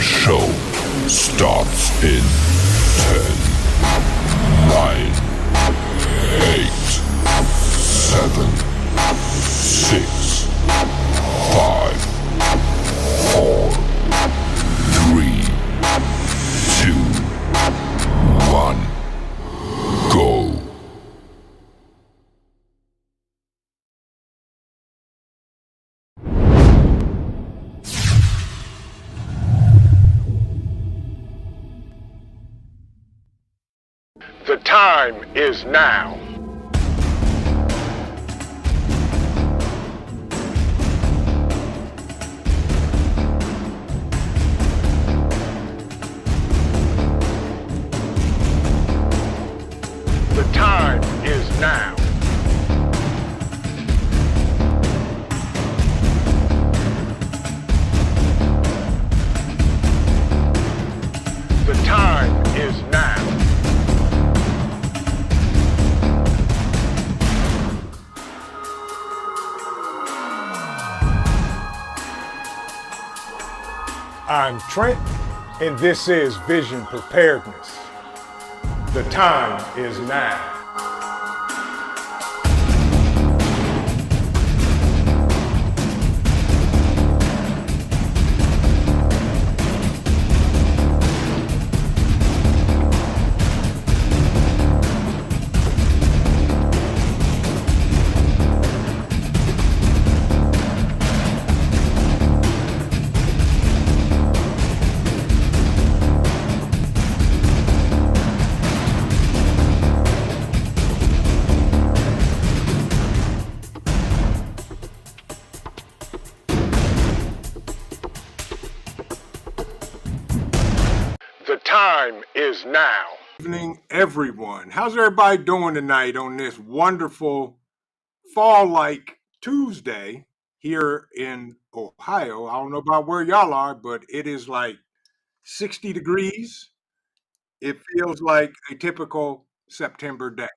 show starts in 10, 9, 8, 7, 6, 5, 4, 3, 2, 1, go. The time is now. The time is now. The time is now. I'm Trent, and this is Vision Preparedness. The time is now. The time is now. Good evening, everyone. How's everybody doing tonight on this wonderful fall-like Tuesday here in Ohio? I don't know about where y'all are, but it is like 60 degrees. It feels like a typical September day.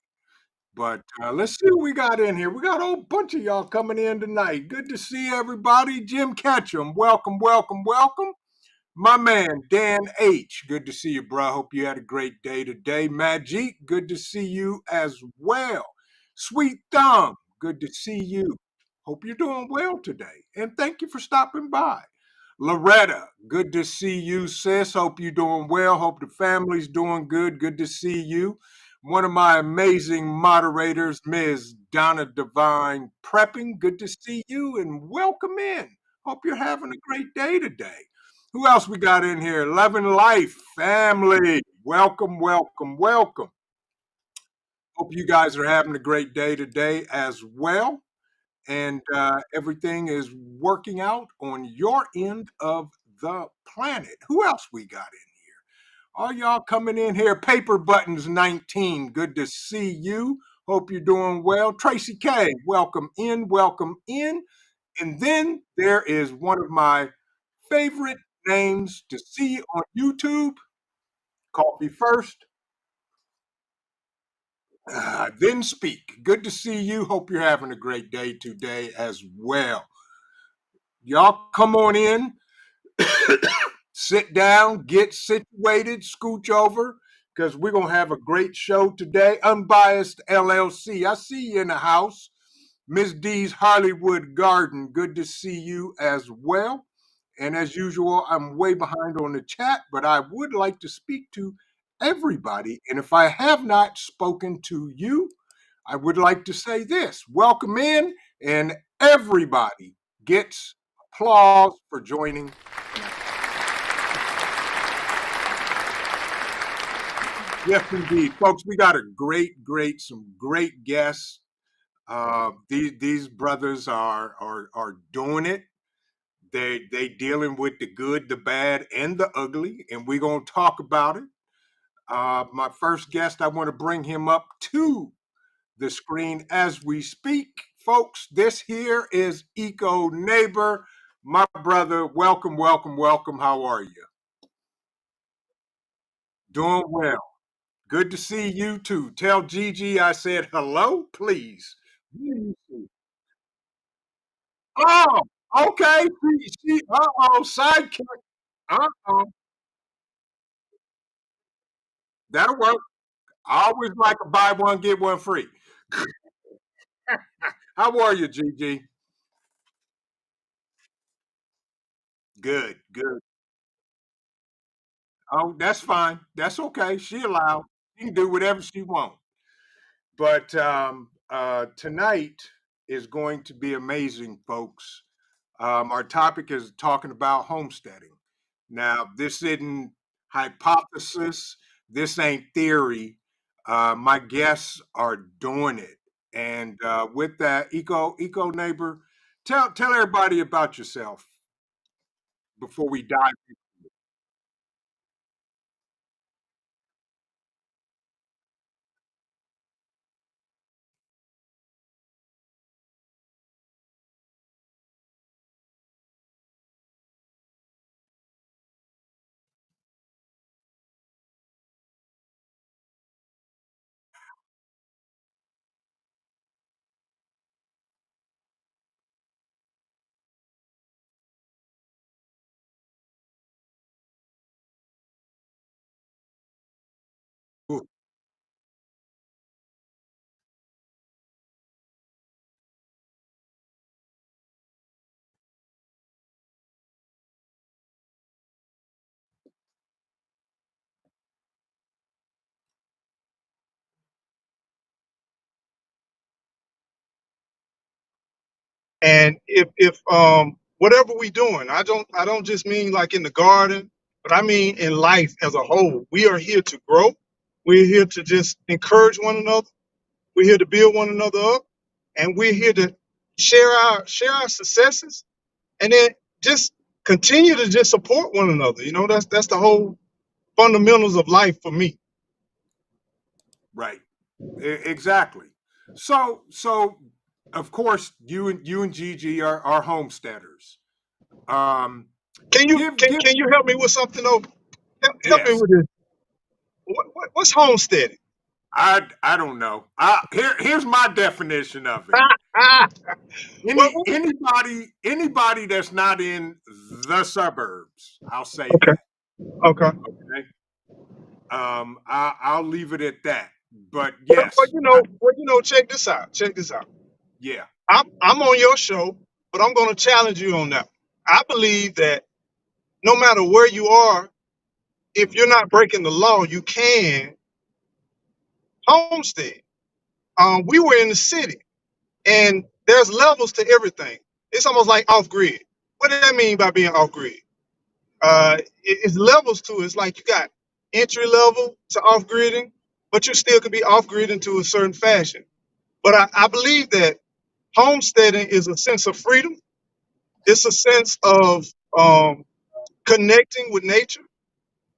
But let's see what we got in here. We got a whole bunch of y'all coming in tonight. Good to see everybody. Jim Ketchum, welcome, welcome, welcome. My man, Dan H., good to see you, bro. Hope you had a great day today. Majik, good to see you as well. Sweet Thumb, good to see you. Hope you're doing well today. And thank you for stopping by. Loretta, good to see you, sis. Hope you're doing well. Hope the family's doing good. Good to see you. One of my amazing moderators, Ms. Donna Divine Prepping, good to see you and welcome in. Hope you're having a great day today. Who else we got in here? Loving Life family. Welcome, welcome, welcome. Hope you guys are having a great day today as well. And everything is working out on your end of the planet. Who else we got in here? All y'all coming in here. Paper Buttons 19. Good to see you. Hope you're doing well. Tracy K, welcome in, welcome in. And then there is one of my favorite names to see on YouTube. Coffee first, then speak. Good to see you. Hope you're having a great day today as well. Y'all come on in, sit down, get situated, scooch over, because we're going to have a great show today. Unbiased LLC. I see you in the house. Miss D's Hollywood Garden. Good to see you as well. And as usual, I'm way behind on the chat, but I would like to speak to everybody. And if I have not spoken to you, I would like to say this. Welcome in, and everybody gets applause for joining. Yes, indeed. Folks, we got a some great guests. These brothers are doing it. They dealing with the good, the bad, and the ugly, and we're gonna talk about it. My first guest, I want to bring him up to the screen as we speak, folks. This here is EcoNeighbor, my brother. Welcome, welcome, welcome. How are you? Doing well. Good to see you too. Tell Gigi I said hello, please. Oh, okay. She uh-oh, sidekick. Uh-oh. That'll work. I always like a buy one get one free. How are you, Gigi? Good, good. Oh, that's fine. That's okay. She allowed. She can do whatever she wants. But tonight is going to be amazing, folks. Our topic is talking about homesteading. Now, this isn't hypothesis. This ain't theory. My guests are doing it, and with that, EcoNeighbor, tell everybody about yourself before we dive. And if whatever we doing, I don't just mean like in the garden, but I mean in life as a whole. We are here to grow. We're here to just encourage one another. We're here to build one another up, and we're here to share our successes, and then just continue to just support one another. That's the whole fundamentals of life for me. Right. Exactly. So of course you and Gigi are homesteaders. Um, Can you give can, give can you help me with something though? Help me yes. with this. What's homesteading? I don't know. Here's my definition of it. Ah, what, Anybody that's not in the suburbs, I'll say okay, that. okay. Okay. I'll leave it at that. But Well, yes, check this out. Check this out. yeah. I'm on your show, but I'm going to challenge you on that. I believe that no matter where you are, if you're not breaking the law, you can homestead. We were in the city, and there's levels to everything. It's almost like off grid. What do that mean by being off grid? It's levels to it. It's like you got entry level to off gridding, but you still can be off gridding to a certain fashion. But I believe that homesteading is a sense of freedom. It's a sense of um, connecting with nature.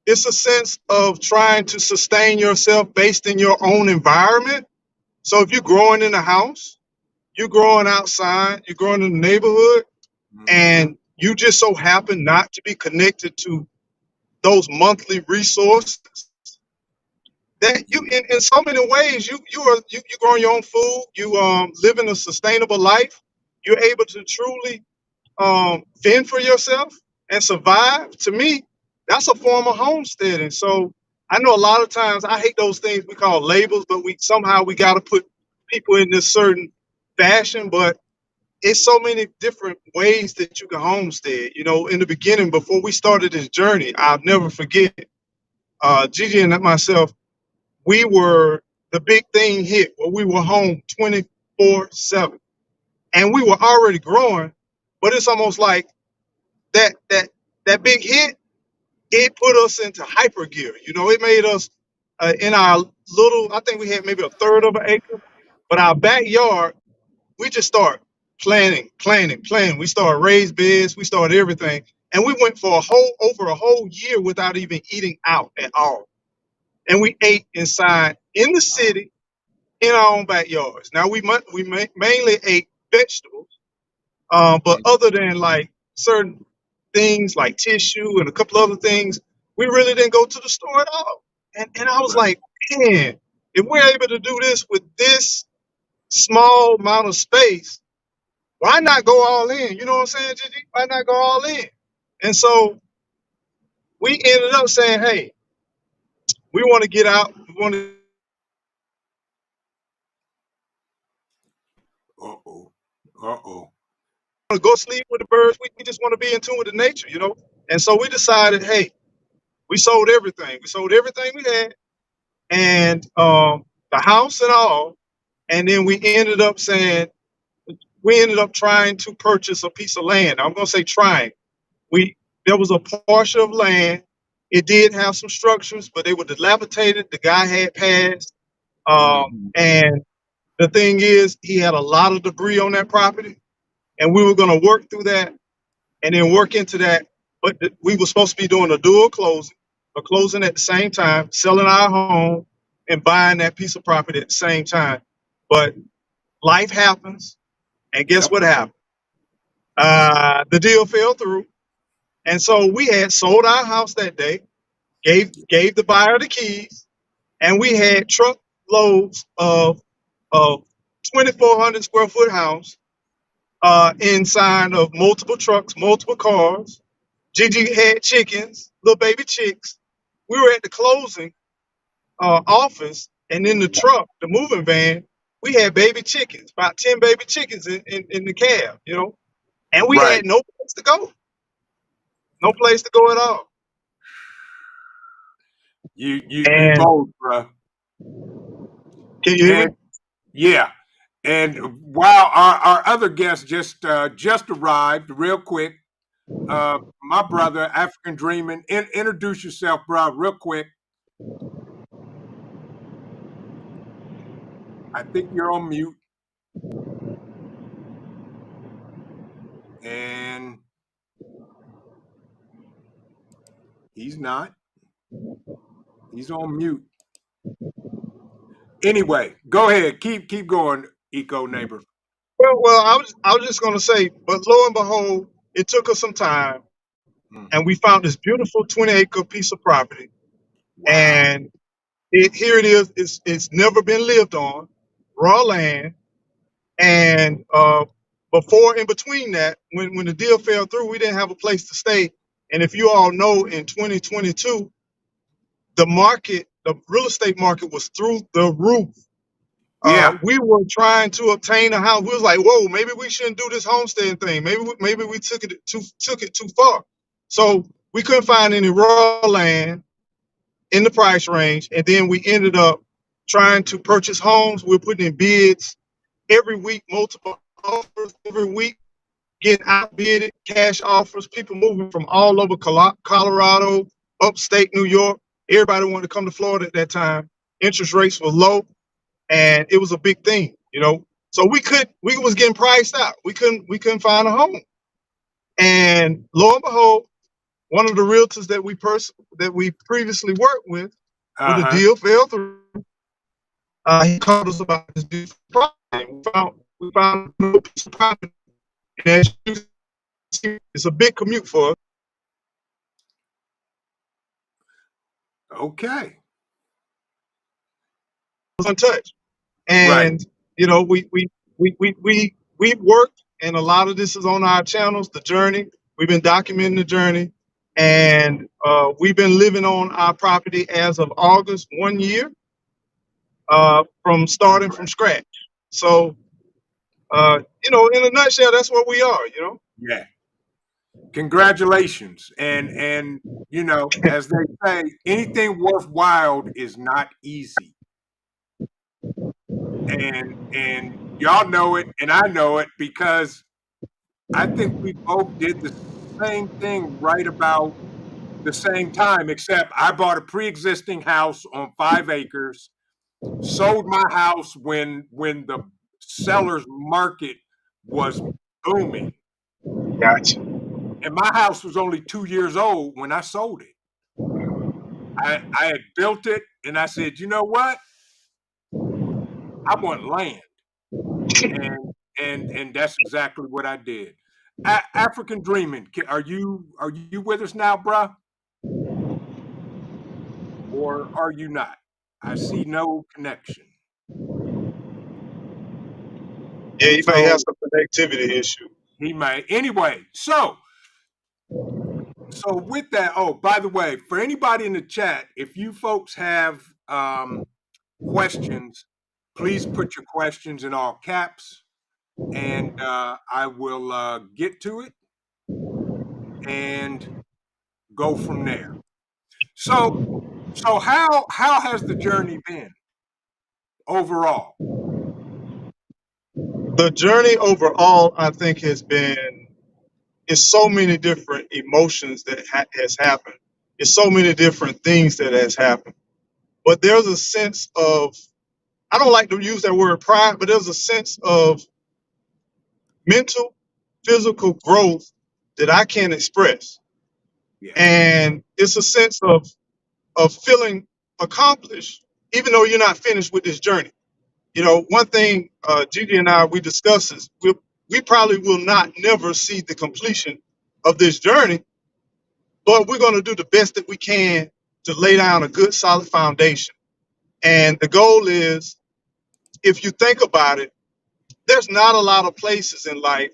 It's a sense of trying to sustain yourself based in your own environment. So if you're growing in a house, you're growing outside, you're growing in the neighborhood, Hmm. and you just so happen not to be connected to those monthly resources that you Yeah. in so many ways you growing your own food, you living a sustainable life, you're able to truly fend for yourself and survive. To me, that's a form of homesteading. So I know a lot of times I hate those things we call labels, but we got to put people in this certain fashion. But it's so many different ways that you can homestead. In the beginning, before we started this journey, I'll never forget. Gigi and myself, we were the big thing hit where we were home 24/7, and we were already growing. But it's almost like that big hit, it put us into hyper gear. It made us in our little. I think we had maybe a third of an acre, but our backyard, we just started planting. We started raised beds, we started everything, and we went for over a whole year without even eating out at all. And we ate inside in the city in our own backyards. Now mainly ate vegetables. But other than like certain things like tissue and a couple other things, we really didn't go to the store at all. And I was Right. like, man, if we're able to do this with this small amount of space, why not go all in? You know what I'm saying, Gigi? Why not go all in? And so we ended up saying, hey, We want to get out. We want Uh-oh. Uh-oh. to go sleep with the birds. We just want to be in tune with the nature, you know. And so we decided, hey, we sold everything. We sold everything we had, and the house and all. And then we ended up trying to purchase a piece of land. I'm gonna say trying. We There was a portion of land. It did have some structures, but they were dilapidated. The guy had passed, Mm-hmm. and the thing is, he had a lot of debris on that property, and we were gonna work through that and then work into that. But we were supposed to be doing a dual closing, a closing at the same time, selling our home and buying that piece of property at the same time. But life happens, and guess Yep. what happened? The deal fell through, and so we had sold our house that day, gave the buyer the keys, and we had truckloads of 2,400 square foot house inside of multiple trucks, multiple cars. Gigi had chickens, little baby chicks. We were at the closing office, and in the truck, the moving van, we had baby chickens, about 10 baby chickens in the cab, you know, and we Right. had no place to go, no place to go at all. You And bold, bro. can you hear me? And yeah. And while our other guest just arrived, real quick, my brother, African Dreamin, introduce yourself, bro, real quick. I think you're on mute, and he's not. He's on mute. Anyway, go ahead. Keep going, EcoNeighbor. Well, I was just gonna say, but lo and behold, it took us some time, and Mm-hmm. we found this beautiful 20-acre piece of property, Wow. and here it is. It's never been lived on, raw land. And before, in between that, when the deal fell through, we didn't have a place to stay. And if you all know, in 2022, the real estate market was through the roof. Yeah. We were trying to obtain a house. We was like, whoa, maybe we shouldn't do this homestead thing. Maybe we took it too far. So we couldn't find any raw land in the price range, and then we ended up trying to purchase homes. We're putting in bids every week, multiple offers every week, getting outbidded, cash offers, people moving from all over Colorado, upstate New York. Everybody wanted to come to Florida at that time. Interest rates were low, and it was a big thing, you know. So we was getting priced out. We couldn't find a home. And lo and behold, one of the realtors that we previously worked with, when the Uh-huh. deal fell through, he called us about this beautiful property. We found a piece of property, and as you see, it's a big commute for us. Okay. Untouched. Right. And you know, we worked, and a lot of this is on our channels. The journey, we've been documenting the journey, and we've been living on our property as of August 1 year, from starting from scratch. So, you know, in a nutshell, that's what we are. You know. Yeah. Congratulations. And as they say, anything worthwhile is not easy. And y'all know it, and I know it because I think we both did the same thing right about the same time, except I bought a pre-existing house on 5 acres, sold my house when the seller's market was booming. Gotcha. And my house was only 2 years old when I sold it. I had built it and I said, you know what? I want land. And that's exactly what I did. African Dreaming, are you with us now, bruh? Or are you not? I see no connection. Yeah, you may have So some connectivity issue. he might anyway. So So with that, oh, by the way, for anybody in the chat, if you folks have questions, please put your questions in all caps, and I will get to it and go from there. So, so how has the journey been overall? The journey overall, I think, has been, it's so many different emotions that has happened. It's so many different things that has happened. But there's a sense of, I don't like to use that word pride, but there's a sense of mental, physical growth that I can't express. Yeah, And it's a sense of feeling accomplished, even though you're not finished with this journey. You know, one thing Gigi and I we discussed is we probably will not never see the completion of this journey, but we're going to do the best that we can to lay down a good solid foundation. And the goal is, if you think about it, there's not a lot of places in life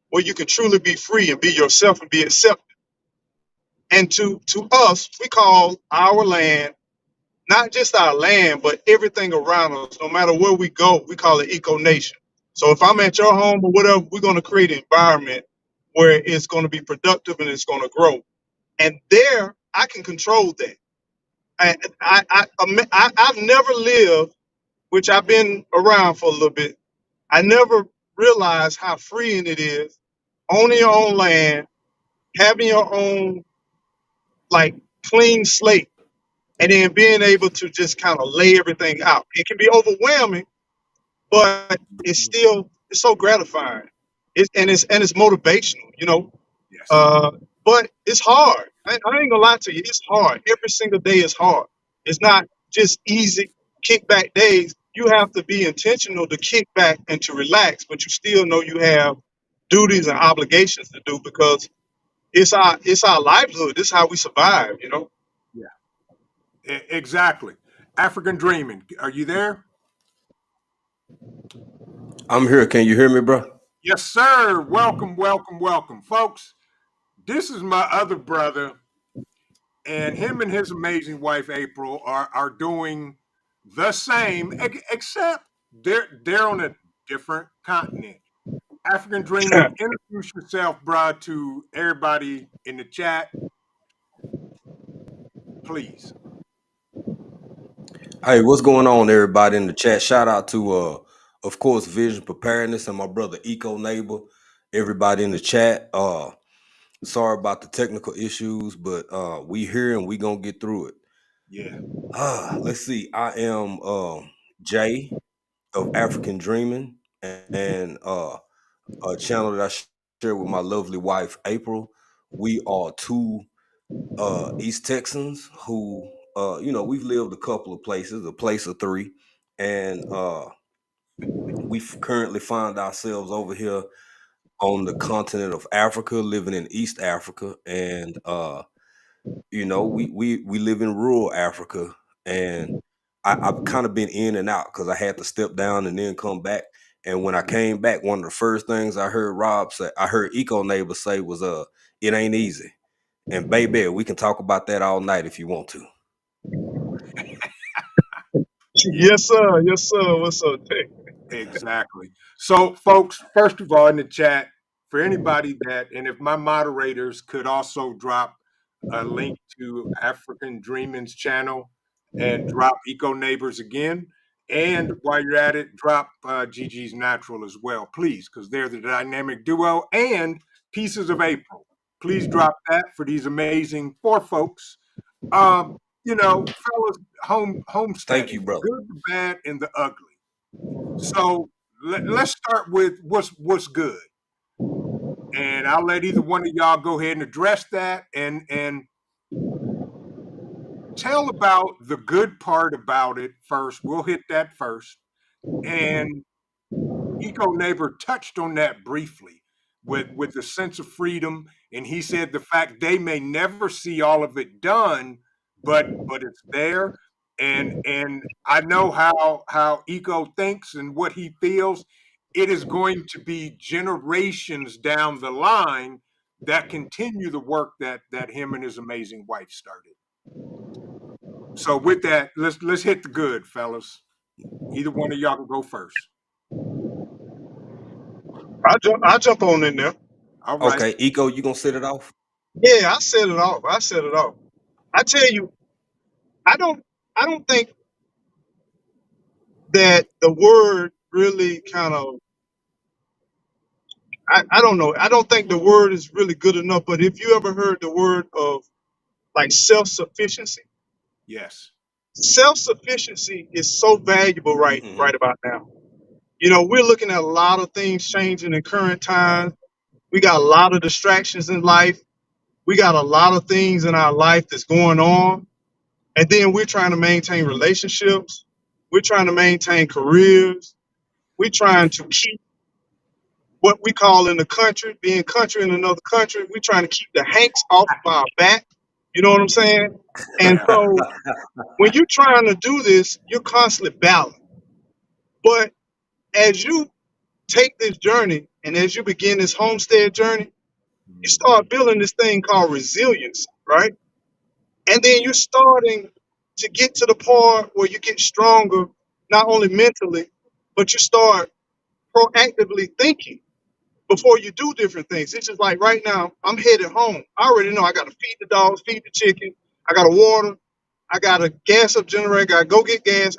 where you can truly be free and be yourself and be accepted. And to us, we call our land, not just our land, but everything around us, no matter where we go, we call it Eco Nation. So if I'm yeah, at your home or whatever, we're going to create an environment where it's going to be productive and it's going to grow. And there, I can control that. I've never lived, which I've been around for a little bit. I never realized how freeing it is owning your own land, having your own like clean slate, and then being able to just kind of lay everything out. It can be overwhelming, but mhm, it's so gratifying. It's motivational, you know. yes, Uh, but it's hard. I ain't gonna lie to you. It's hard. Every single day is hard. It's not just easy kickback days. You have to be intentional to kick back and to relax, but you still know you have duties and obligations to do because it's our livelihood. This is how we survive, you know. yeah, exactly. African Dreaming, are you there? I'm here. Can you hear me, bro? Yes, sir. Welcome, welcome, welcome, folks. This is my other brother, and him and his amazing wife April are doing the same, except they're on a different continent. African Dreaming, introduce yourself, bro, to everybody in the chat, please. Hey, what's going on, everybody in the chat? Shout out to, of course, Vision Preparedness and my brother EcoNeighbor. Everybody in the chat. Sorry about the technical issues, but we here and we gonna get through it. Yeah, Let's see. I am Jay of African Dreaming and a channel that I share with my lovely wife April. We are two East Texans who, we've lived a couple of places, a place of three, and we've currently find ourselves over here on the continent of Africa, living in East Africa, and we live in rural Africa, and I've kind of been in and out because I had to step down and then come back. And when I came back, one of the first things I heard EcoNeighbor say was, "It ain't easy." And baby, we can talk about that all night if you want to. Yes, sir. Yes, sir. What's up, Jay? exactly. So, folks, first of all, in the chat, for anybody that, and if my moderators could also drop a link to African Dreaming's channel and drop Eco Neighbors again. And while you're at it, drop Gigi's Natural as well, please, because they're the dynamic duo and Pieces of April. Please drop that for these amazing four folks. Fellas, Thank you, homesteading, the brother. good, the bad, and the ugly. So let's start with what's good, and I'll let either one of y'all go ahead and address that and tell about the good part about it first. We'll hit that first, and Eco Neighbor touched on that briefly with the sense of freedom, and he said the fact they may never see all of it done, but it's there, and I know how Eco thinks and what he feels. It is going to be generations down the line that continue the work that him and his amazing wife started. So with that, let's hit the good, fellas. Either one of y'all can go first. I jump on in there. All right. Okay, Eco, you gonna set it off? Yeah, I set it off. I set it off. I tell you, I don't I don't think that the word really kind of I don't know. I don't think the word is really good enough. But if you ever heard the word of like self-sufficiency, Yes. self-sufficiency is so valuable right Mm-hmm. about now. You know, we're looking at a lot of things changing in current Right. times. We got a lot of distractions in life. We got a lot of things in our life that's going on. And then we're trying to maintain relationships. We're trying to maintain careers. We're trying to keep what we call in the country, being country in another country. We're trying to keep the hanks off of our back. You know what I'm saying? And Yeah. so when you're trying to do this, you're constantly battling. But as you take this journey and as you begin this homestead journey, you Mhm. start building this thing called resilience, right? And then you're Yeah. starting to get to the part where you get stronger, not only mentally, but you start proactively thinking before you do different things. It's just like right now, I'm headed home. I already know I got to feed the dogs, feed the chicken. I got to water. I got to gas up generator. Got to go get gas.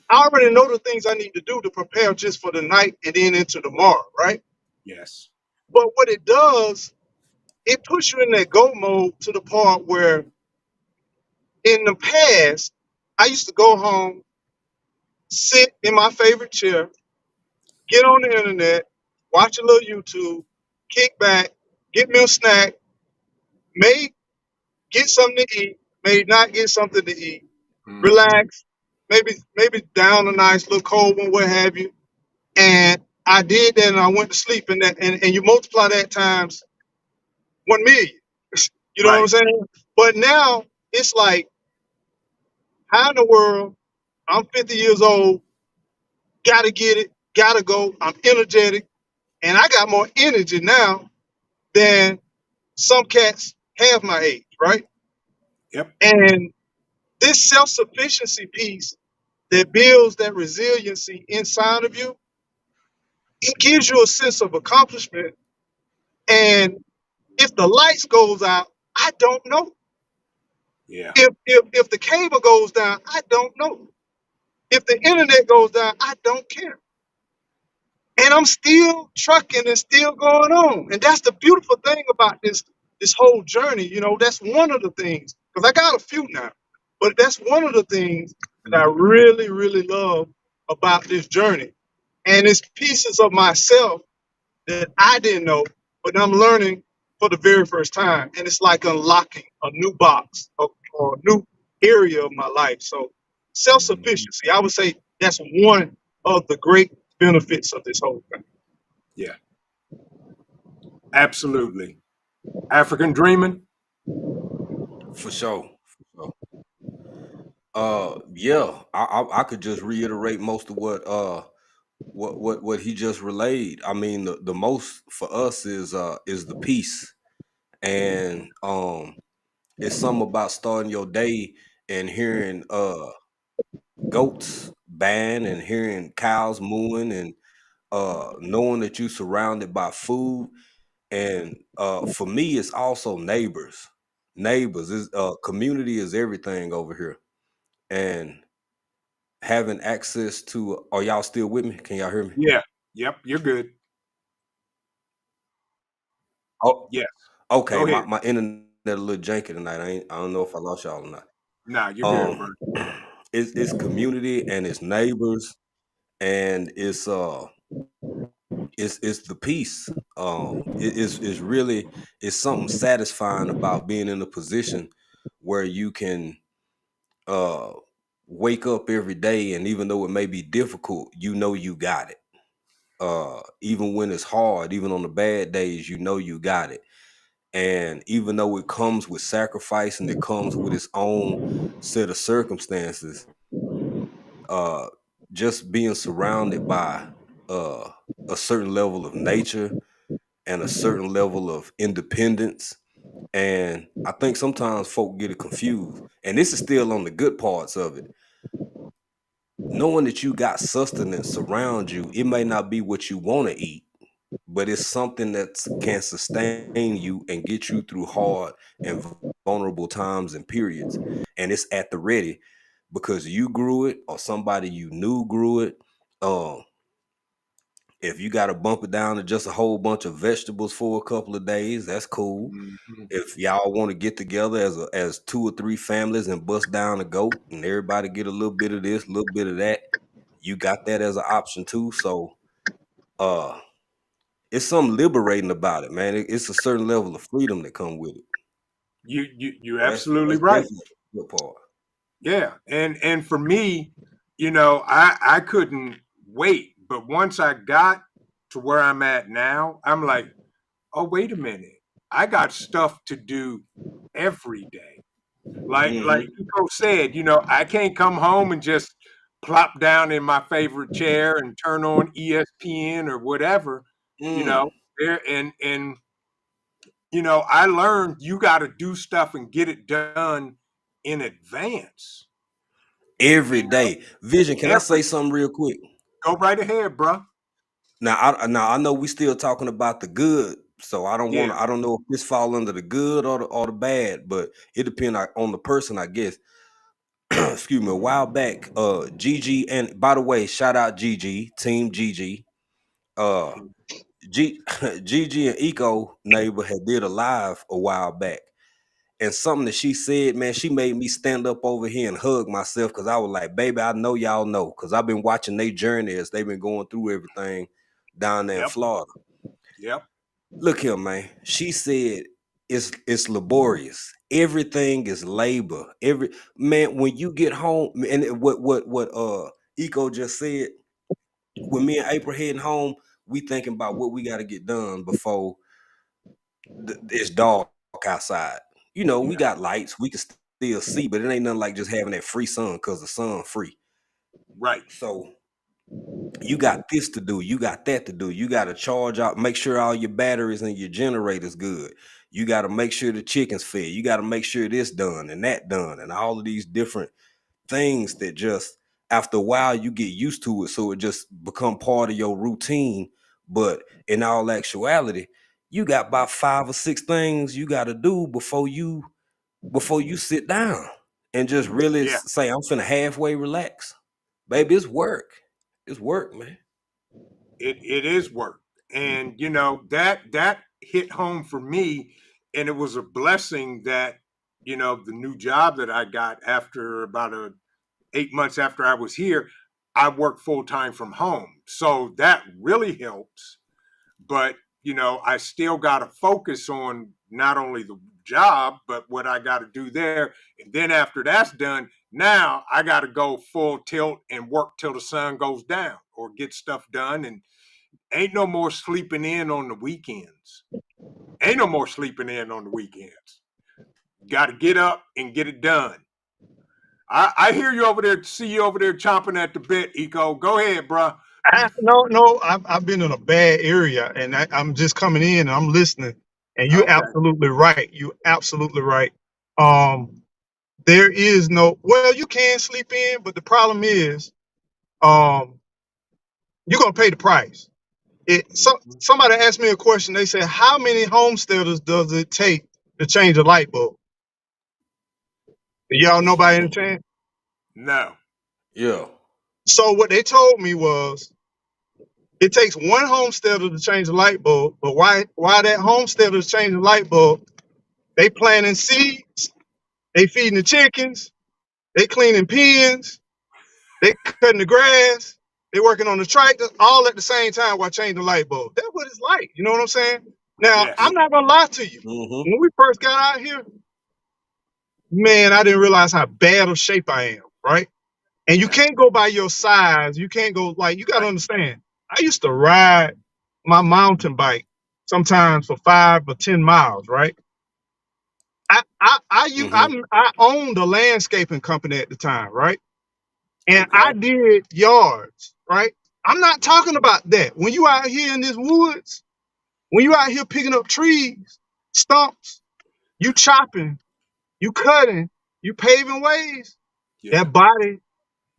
I already know the things I need to do to prepare just for the night and then into tomorrow, right? Yes. But what it does, it puts you in that go mode to the part where in the past, I used to go home, sit in my favorite chair, get on the internet, watch a little YouTube, kick back, get me a snack, may get something to eat, may not get something to eat, Hmm. relax, maybe down a nice little cold one, what have you. And I did that and I went to sleep and and you multiply that times 1 million. You know what I'm Right. saying? But now it's like, how in the world? I'm 50 years old, gotta get it, gotta go. I'm energetic, and I got more energy now than some cats half my age, right? Yep. And this self sufficiency piece that builds that resiliency inside of you, it gives you a sense of accomplishment. And if the lights goes out, I don't know. Yeah. If the cable goes down, I don't know. If the internet goes down, I don't care. And I'm still trucking and still going on. And that's the beautiful thing about this whole journey. You know, that's one of the things. Because I got a few now, but that's one of the things that I Mhm. really, really love about this journey. And it's pieces of myself that I didn't know, but I'm learning for the very first time. And it's like unlocking a new box or a new area of my life. So self Mhm. sufficiency, I would say that's one of the great benefits of this whole thing. Yeah. Absolutely. African dreaming. For sure. For sure. Yeah, I could just reiterate most of what he just relayed. I mean, the most for us is the peace, and it's something about starting your day and hearing goats baaing and hearing cows mooing and knowing that you're surrounded by food. And for me, it's also neighbors. Neighbors is community is everything over here, and having access to. Are y'all still with me? Can y'all hear me? Yeah. Yep. You're good. Oh, Yes. okay. Go My ahead. my internet a little janky tonight. I don't know if I lost y'all or not. Nah, you're good, Um, bro. it's community and it's neighbors and it's the peace. It's really it's something satisfying about being in a position where you can uh wake up every day, and even though it may be difficult, you know you got it. Even when it's hard, even on the bad days, you know you got it. And even though it comes with sacrifice and it comes with its own set of circumstances, uh just being surrounded by uh a certain level of nature and a certain level of independence. And I think sometimes folk get it confused. And this is still on the good parts of it. Knowing that you got sustenance around you, it may not be what you want to eat, but it's something that can sustain you and get you through hard and vulnerable times and periods. And it's at the ready because you grew it or somebody you knew grew it. Um, if you got to bump it down to just a whole bunch of vegetables for a couple of days, that's cool. Mhm. If y'all want to get together as 2 or 3 families and bust down a goat and everybody get a little bit of this, a little bit of that, you got that as an option too. So uh it's something liberating about it, man. It's a certain level of freedom that come with it. You're So absolutely that's right. definitely the good part. Yeah, and for me, I couldn't wait. But once I got to where I'm at now, I'm like, oh, wait a minute, I got stuff to do every day. Like Mm-hmm. Eco said, I can't come home and just plop down in my favorite chair and turn on ESPN or whatever, you Mm. know. There and I learned you got to do stuff and get it done in advance. Every You day. Vision, can I every say something real quick? Go right ahead, bro. Now I know we still talking about the good, so Yeah, I don't know if this fall under the good or the bad, but it depends on the person, I guess. Excuse me, a while back, Gigi, and by the way, shout out Gigi, Team Gigi. Uh Gigi and Eco Neighbor had did a live a while back. And something that she said, man, she made me stand up over here and hug myself because I was like, baby, I know y'all know. Cause I've been watching their journey as they've been going through everything down there in yep, Florida. yep, Look here, man. She said it's laborious. Everything is labor. Every man, when you get home, and what Eco just said, when me and April heading home, we thinking about what we got to get done before it's dark outside. You know, we yeah, got lights, we can still see, but it ain't nothing like just having that free sun because the sun free. right. So you got this to do, you got that to do. You got to charge out, make sure all your batteries and your generators good. You got to make sure the chicken's fed. You got to make sure this done and that done, and all of these different things that just after a while you get used to it, so it just become part of your routine. But in all actuality, you got about 5 or 6 things you got to do before you sit down and just really Yeah, say I'm finna halfway relax. Baby, it's work. It's work, man. it is work, and that hit home for me, and it was a blessing that the new job that I got after about 8 months after I was here, I worked full time from home, so that really helps. But I still got to focus on not only the job but what I got to do there, and then after that's done, now I got to go full tilt and work till the sun goes down or get stuff done. And ain't no more sleeping in on the weekends. Ain't no more sleeping in on the weekends. Got to get up and get it done. I hear you over there, see you over there chomping at the bit, Eco. Go ahead, bro. No, I've been in a bad area, and I'm just coming in and I'm listening. And you're Okay. absolutely right. You're absolutely right. Um, there is no, well, you can sleep in, but the problem is, um, you're gonna pay the price. Mhm. Somebody asked me a question. They said, "How many homesteaders does it take to change a light bulb?" Do y'all know by any chance? No. Yeah. So what they told me was, it takes one homesteader to change a light bulb, but why that homesteader is changing the light bulb? They planting seeds, they feeding the chickens, they cleaning pens, they cutting the grass, they working on the tractor, all at the same time while changing the light bulb. That's what it's like. You know what I'm saying? Now, I'm Yes. not gonna lie to you. Mm-hmm. When we first got out here, man, I didn't realize how bad of shape I am, right? And you Yeah. can't go by your size. You can't go, like, you gotta Right. understand. I used to ride my mountain bike sometimes for 5 or 10 miles, right? Mm-hmm. I owned a landscaping company at the time, right? And I Okay. did yards, right? I'm not talking about that. When you out here in this woods, When you out here picking up trees, stumps, you chopping, you cutting, you paving ways, Yeah. that body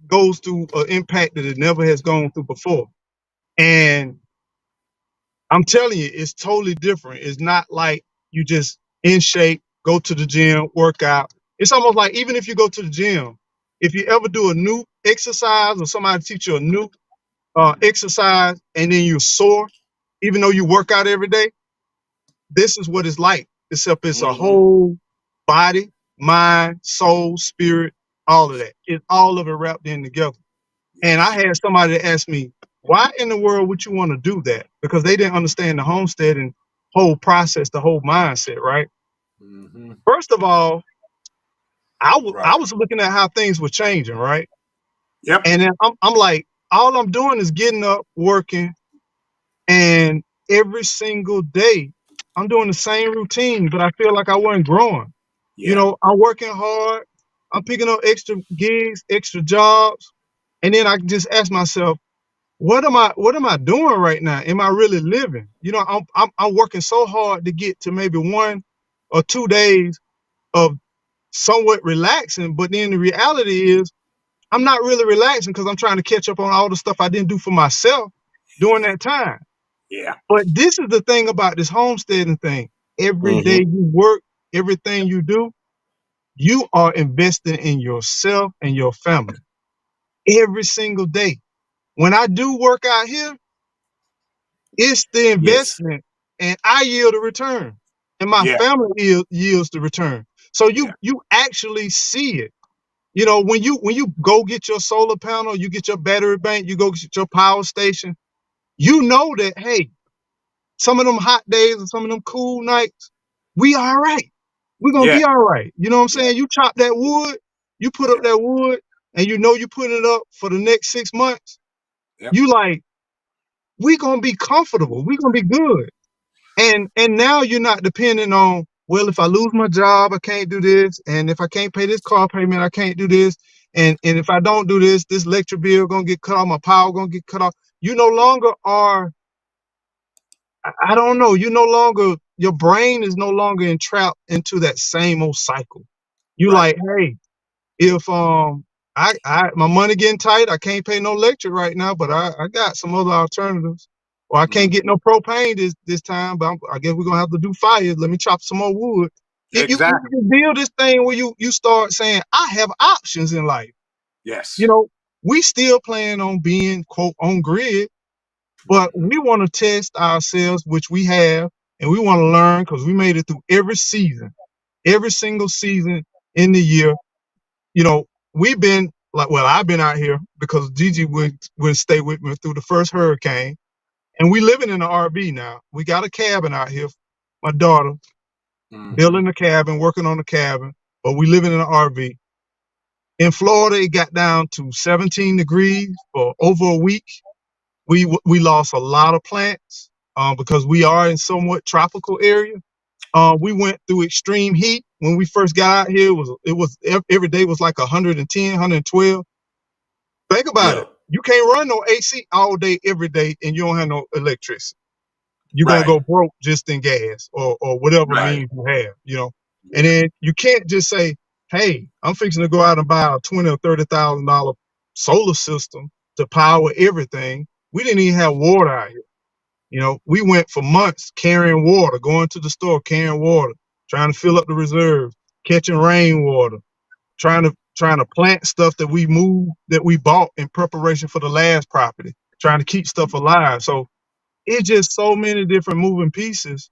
goes through an impact that it never has gone through before. And I'm telling you, it's totally different. It's not like you just in shape, go to the gym, work out. It's almost like even if you go to the gym, if you ever do a new exercise or somebody teach you a new exercise and then you're sore, even though you work out every day, this is what it's like. Except it's a Mm-hmm. whole body, mind, soul, spirit, all of that. It's all of it wrapped in together. And I Yes. had somebody that asked me, why in the world would you want to do that? Because they didn't understand the homesteading whole process, the whole mindset, right? Mm-hmm. First of all, I Right. was looking at how things were changing, right? Yep. And then I'm like, all I'm doing is getting up, working, and every single day I'm doing the same routine, but I feel like I wasn't growing. You Yeah. know, I'm working hard, I'm picking up extra gigs, extra jobs, and then I just ask myself, what am I doing right now? Am I really living? You know, I'm working so hard to get to maybe 1 or 2 days of somewhat relaxing, but then the reality is I'm not really relaxing because I'm trying to catch up on all the stuff I didn't do for myself during that time. Yeah. But this is the thing about this homesteading thing. Every day Mm-hmm. you work, everything you do, you are investing in yourself and your family every single day. When I do work out here, it's the Yes. investment, and I yield a return, and my Yeah. family yields the return. So Yeah. you actually see it. You know, when you go get your solar panel, you get your battery bank, you go get your power station, you know that, hey, some of them hot days and some of them cool nights, we all right. We're gonna Yeah. be all right. You know what I'm Yeah. saying? You chop that wood, you put up Yeah. that wood, and you know you put it up for the next 6 months. Yep. You like, we gonna be comfortable. We gonna be good. And now you're not depending on, well, if I lose my job, I can't do this, and if I can't pay this car payment, I can't do this, and if I don't do this, this electric bill gonna get cut off, my power gonna get cut off. You no longer are, I don't know, you no longer, your brain is no longer entrapped into that same old cycle. You Right. like, hey, if I my money getting tight, I can't pay no electric right now, but I got some other alternatives. Or I can't get Mm-hmm. no propane this time, but I guess we're gonna have to do fire. Let me chop some more wood. You Exactly. can build this thing where you start saying, I have options in life. You Yes. know, we still plan on being quote on grid, but Mm-hmm. we want to test ourselves, which we have, and we want to learn because we made it through every season, every single season in the year. You know, we've been like, well, I've been out here because Gigi would stay with me through the first hurricane, and we living in an RV now. We got a cabin out here. My daughter Mm-hmm. building a cabin, working on the cabin, but we living in an RV. In Florida, it got down to 17 degrees for over a week. We lost a lot of plants because we are in somewhat tropical area. We went through extreme heat when we first got out here. It was every day was like 110, 112. Think about Yeah. it. You can't run no AC all day, every day, and you don't have no electricity. You're gonna Right. go broke just in gas or whatever Right. means you have, you know. And Yeah. then you can't just say, "Hey, I'm fixing to go out and buy a $20,000 or $30,000 solar system to power everything." We didn't even have water out here. You know, we went for months carrying water, going to the store carrying water, trying to fill up the reserves, catching rainwater, trying to plant stuff that we bought in preparation for the last property, trying to keep stuff alive. So it's just so many different moving pieces,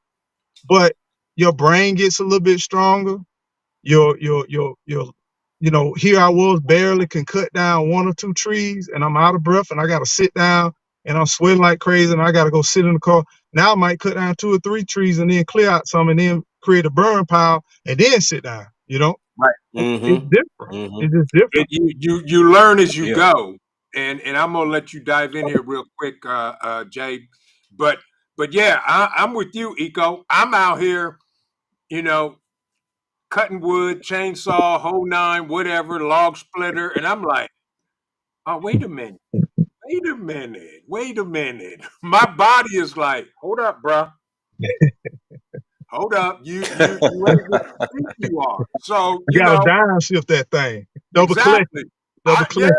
but your brain gets a little bit stronger. Your you know, here I was barely can cut down 1 or 2 trees and I'm out of breath and I gotta sit down and I'm sweating like crazy and I gotta go sit in the car. Now I might cut down 2 or 3 trees and then clear out some and then create a burn pile and then sit down, you know? Right. It's Mm-hmm. different. Mm-hmm. It's just different. You learn as you Yeah. go, and I'm gonna let you dive in here real quick, Jay. But yeah, I'm with you, Eco. I'm out here, you know, cutting wood, chainsaw, whole nine, whatever, log splitter, and I'm like, oh, wait a minute, wait a minute, wait a minute. My body is like, hold up, bruh. Hold up, you ain't what you think you are. So You got to downshift that thing. Double clutch. exactly. Double clutch.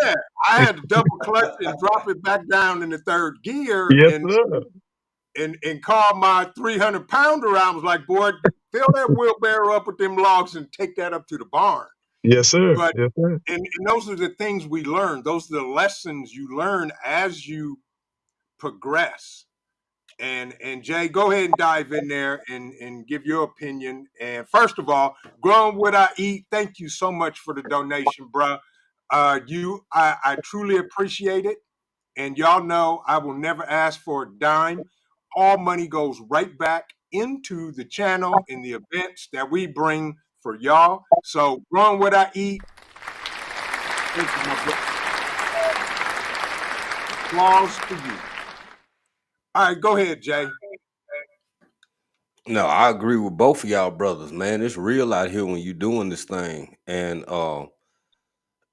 I had to double clutch and drop it back down in the third gear Yes, and sir. call my 300-pounder out. I was like, boy, fill that wheelbarrow up with them logs and take that up to the barn. Yes, sir. But Yes, sir. and those are the things we learn. Those are the lessons you learn as you progress. And Jay, go ahead and dive in there and give your opinion. And first of all, growing what I eat, thank you so much for the donation, bruh. I truly appreciate it. And y'all know I will never ask for a dime. All money goes right back into the channel and the events that we bring for y'all. So growing what I eat, thank you, my brother. Applause to you. All right, go ahead, Jay. No, I agree with both of y'all brothers, man. It's real out here when you doing this thing. And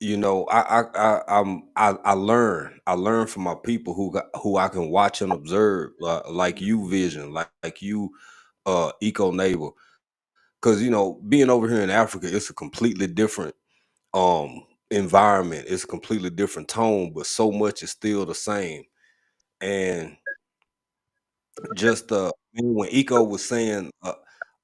you know, I learn from my people who I can watch and observe, like you, Vision, like you, EcoNeighbor. Because you know, being over here in Africa, it's a completely different environment. It's a completely different tone, but so much is still the same. And just when Eco was saying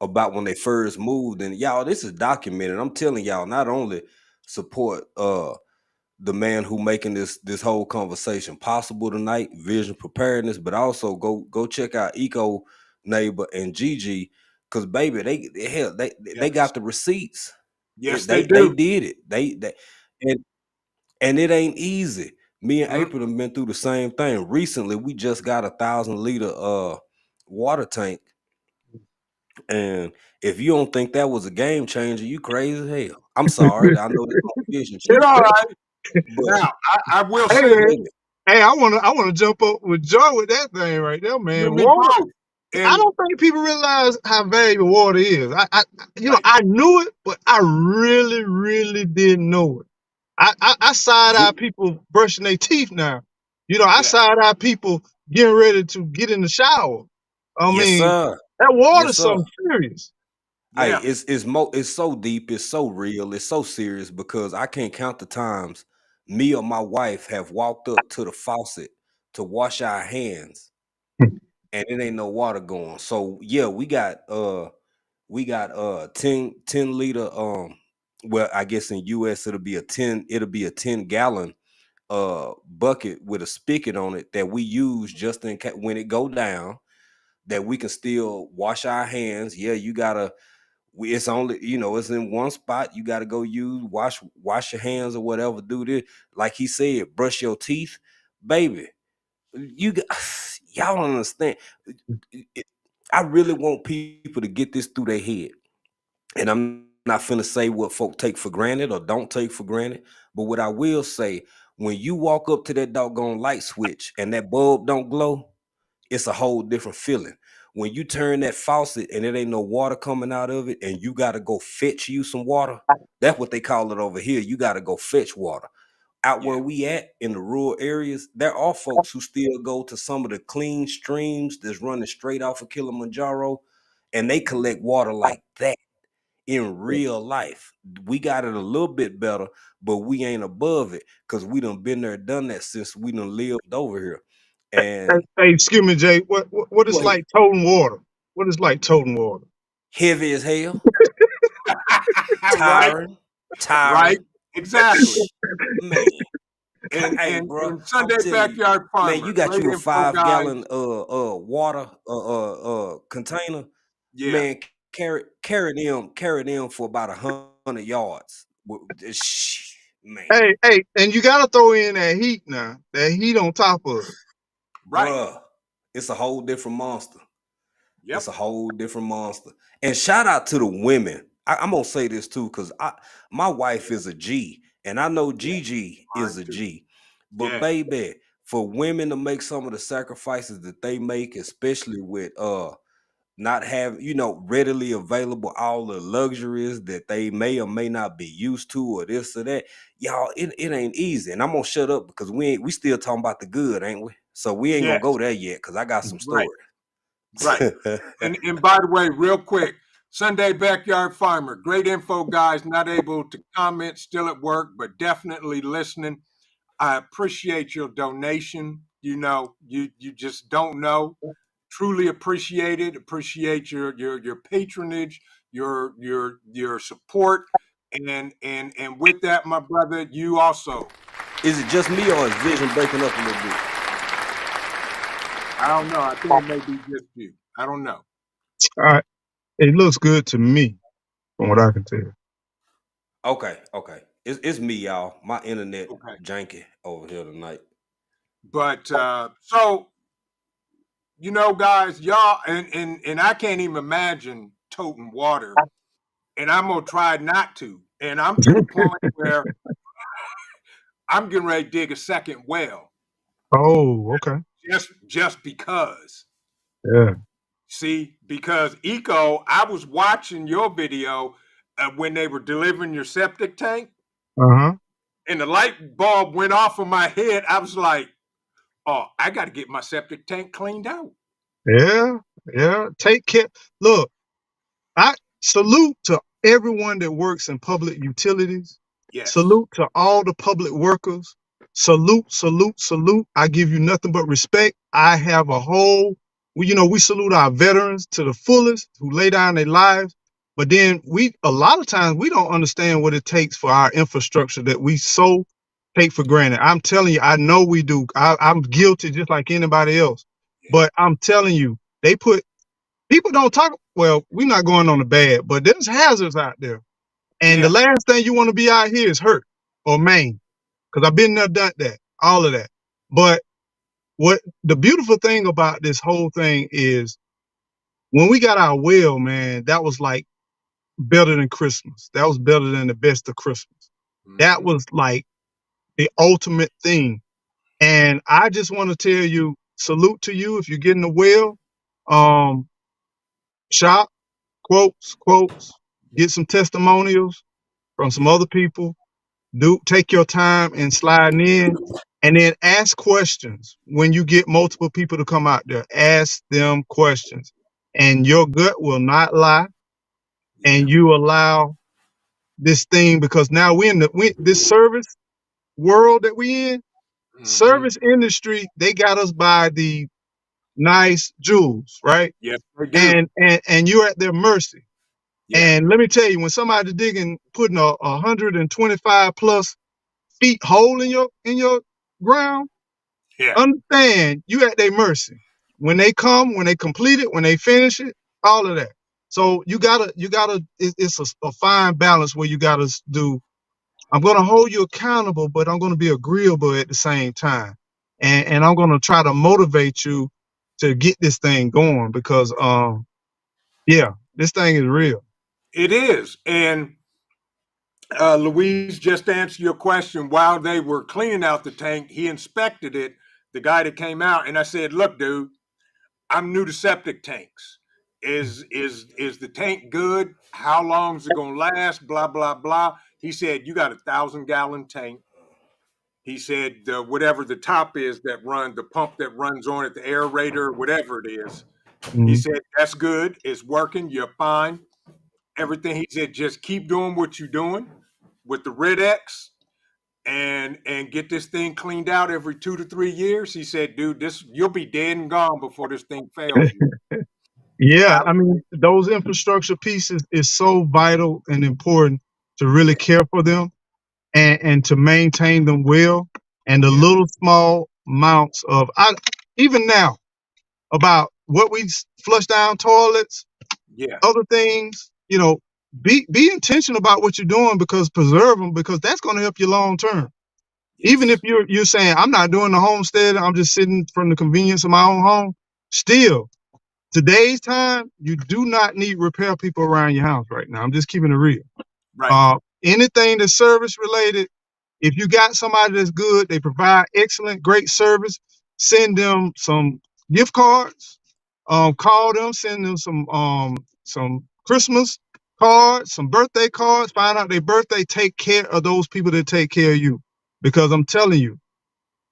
about when they first moved, and y'all, this is documented. I'm telling y'all, not only support the man who making this whole conversation possible tonight, Vision Preparedness, but also go check out Eco Neighbor and Gigi, because baby, they Yes. got the receipts. Yes, they They do. did it. And and it ain't easy. Me and Mm, April have been through the same thing. Recently, we just got 1,000 liter water tank. And if you don't think that was a game changer, you crazy as hell. I'm sorry. I know this on Vision it's too. all right. But Now, I will Hey, say man. this. baby, Hey, I wanna jump up with Joe with that thing right there, You man. and me Water. both. I And don't think people realize how valuable water is. right. I knew it, but I really, really didn't know it. I side eye we, people brushing their teeth now. I Yeah. side eye people getting ready to get in the shower. I yes, mean, sir. that Yes, water's sir. something serious. Hey, Yeah. it's so deep, it's so real, it's so serious because I can't count the times me or my wife have walked up to the faucet to wash our hands and it ain't no water going. So yeah, we got 10 liter well, I guess in US it'll be a 10 gallon bucket with a spigot on it that we use just in case when it go down, that we can still wash our hands. Yeah, you gotta it's only, it's in one spot. You gotta go use wash your hands or whatever. Do this. Like he said, brush your teeth. Baby, you got y'all don't understand. It- I really want people to get this through their head. And I'm not finna say what folk take for granted or don't take for granted. But what I will say, when you walk up to that doggone light switch and that bulb don't glow, it's a whole different feeling. When you turn that faucet and it ain't no water coming out of it and you got to go fetch you some water, that's what they call it over here. You got to go fetch water. Out where Yeah. we at in the rural areas, there are folks who still go to some of the clean streams that's running straight off of Kilimanjaro and they collect water like that in real life. We got it a little bit better, but we ain't above it because we done been there, done that since we done lived over here. And Hey, excuse me, Jay. What is go ahead. like toting water? What is like toting water? Heavy as hell, Right. tiring, Right. tiring. Exactly. Man, And hey, and bro, and I'm Sunday telling you, backyard man, you farmer, got great you a info five guys. gallon water container, Yeah. man. Carry them for about 100 yards. Man, Hey, and you gotta throw in that heat now. That heat on top of it. Right. bruh, it's a whole different monster. It's Yep. a whole different monster. And shout out to the women. I'm gonna say this too, because my wife is a G, and I know Yeah. Gigi Mine is a too. G. But Yeah. baby, for women to make some of the sacrifices that they make, especially with not having, readily available all the luxuries that they may or may not be used to, or this or that, y'all, it ain't easy. And I'm gonna shut up because we still talking about the good, ain't we? So we ain't gonna Yes. go there yet because I got some Right. stories. Right. And by the way, real quick, Sunday Backyard Farmer, great info, guys. Not able to comment, still at work, but definitely listening. I appreciate your donation. You know, you just don't know. Truly appreciate it. Appreciate your patronage, your support, and with that, my brother, you also. Is it just me or is vision breaking up a little bit? I don't know. I think it may be just you. I don't know. All right. It looks good to me, from what I can tell. Okay. It's me, y'all. My internet Okay. janky over here tonight. But so you know, guys, y'all, and I can't even imagine toting water, and I'm gonna try not to. And I'm to the point where I'm getting ready to dig a second well, Oh, okay. just because. Yeah. See, because I was watching your video when they were delivering your septic tank, Uh-huh. and the light bulb went off of my head. I was like, "Oh, I got to get my septic tank cleaned out." Yeah. Yeah. Take care. Look, I salute to everyone that works in public utilities. Yes, Salute to all the public workers. Salute. I give you nothing but respect. I have a whole, we salute our veterans to the fullest who lay down their lives. But then a lot of times we don't understand what it takes for our infrastructure that we so take for granted. I'm telling you, I know we do. I'm guilty just like anybody else. yeah, But I'm telling you, people don't talk. Well, we're not going on the bad, but there's hazards out there. And the yeah, last thing you want to be out here is hurt or maimed. Because I've been there, done that, all of that. But what the beautiful thing about this whole thing is when we got our well, man, that was like better than Christmas. That was better than the best of Christmas. That hmm, was like the ultimate thing. And I just want to tell you, salute to you if you're getting the well. Um, shop, quotes, get some testimonials from some yeah, other people. Take your time and sliding in, and then ask questions when you get multiple people to come out there. Ask them questions, and your gut will not lie. yeah, And you allow this thing, because now this service world that we in, hmm, service industry, they got us by the nice jewels, right? yes, they do. And you're at their mercy. Yeah, And let me tell you, when somebody putting a 125 plus feet hole in your ground, yeah. understand you at their mercy. When they come, when they complete it, when they finish it, all of that. So it's a fine balance where you gotta do. I'm gonna hold you accountable, but I'm gonna be agreeable at the same time, and I'm gonna try to motivate you to get this thing going because yeah, this thing is real. It is. And Louise just answered your question. While they were cleaning out the tank, he inspected it, the guy that came out, and I said, "Look, dude, I'm new to septic tanks. Is the tank good? How long is it gonna last? Blah blah blah." He said, "You got 1,000 gallon tank." He said, "Whatever the top is the pump that runs on it, the aerator, whatever it is." He Mhm. said, "That's good. It's working. You're fine. Everything." He said, "Just keep doing what you're doing with the Red X and get this thing cleaned out every 2 to 3 years." He said, "Dude, this you'll be dead and gone before this thing fails you." Yeah, I mean, those infrastructure pieces is so vital and important to really Yeah, care for them and to maintain them well. And the yeah, little small amounts of, even now, about what we flush down toilets, yeah, other things, be intentional about what you're doing because preserve them because that's going to help you long term. Even if yes, you're saying, I'm not doing the homestead, I'm just sitting from the convenience of my own home, still today's time, you do not need repair people around your house right now. I'm just keeping it real. right. Uh, Anything that's service related, if you got somebody that's good, they provide excellent, great service, send them some gift cards. Call them, send them some Christmas cards, some birthday cards. Find out their birthday. Take care of those people that take care of you, because I'm telling you,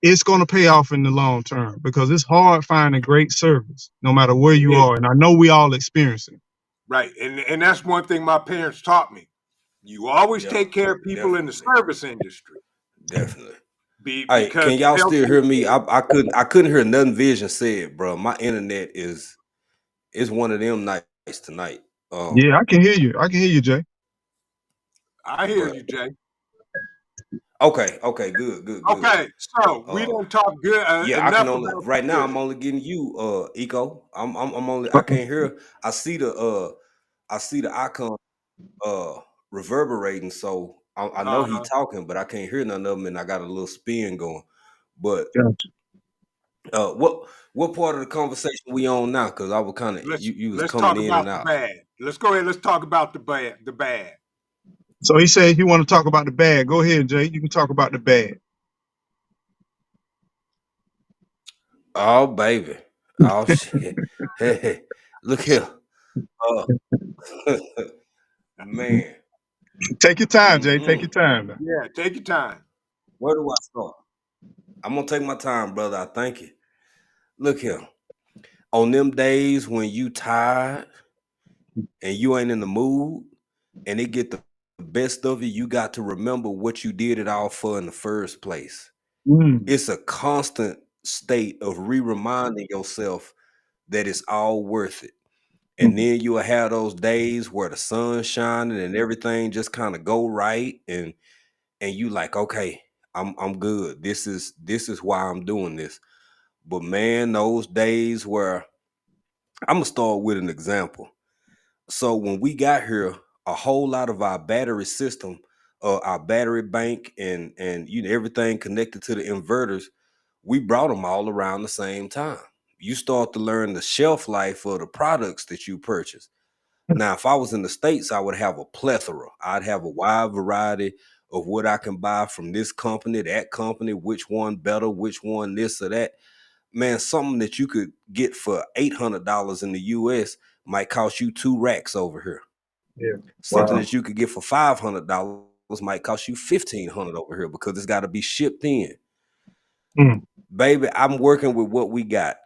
it's going to pay off in the long term because it's hard finding great service no matter where you Yeah, are. And I know we all experience it. right. And that's one thing my parents taught me. You always Yeah, take care of people in the definitely, service industry definitely. Hey, because can y'all they'll still take hear me? care. I couldn't hear nothing Vision said, bro. My internet is one of them nights tonight. Yeah, I can hear you. I can hear you, Jay. I hear But you, Jay. okay, good. Okay, so we Uh, don't talk good yeah, I can enough only about the right now. I'm good. only getting you, Eco. I'm only. I Uh-oh. can't hear. I see the icon reverberating. So I know he Uh-huh. talking, but I can't hear none of him, and I got a little spin going. But Gotcha. what part of the conversation we on now? Because I was kind of you was Let's coming talk in about and the out. bad. Let's go ahead. Let's talk about the bad. The bad. So he said you want to talk about the bad. Go ahead, Jay. You can talk about the bad. Oh baby, oh shit. Hey, look here. Uh, man. Take your time, Jay. Take your Mm-mm. time now. Yeah, take your time. Where do I start? I'm gonna take my time, brother. I thank you. Look here. On them days when you tired and you ain't in the mood and it get the best of you, you got to remember what you did it all for in the first place. Mm, It's a constant state of reminding yourself that it's all worth it. And mm, then you'll have those days where the sun's shining and everything just kind of go right, and you like, okay, I'm good. This is why I'm doing this. But man, those days where I'm gonna start with an example. So when we got here, a whole lot of our battery system, our battery bank, and everything connected to the inverters, we brought them all around the same time. You start to learn the shelf life of the products that you purchase. Now, if I was in the States, I would have a plethora. I'd have a wide variety of what I can buy from this company, that company, which one better, which one this or that. Man, something that you could get for $800 in the US might cost you 2 racks over here. yeah. Something Wow. that you could get for $500 might cost you 1,500 over here because it's got to be shipped in. Mm, Baby, I'm working with what we got,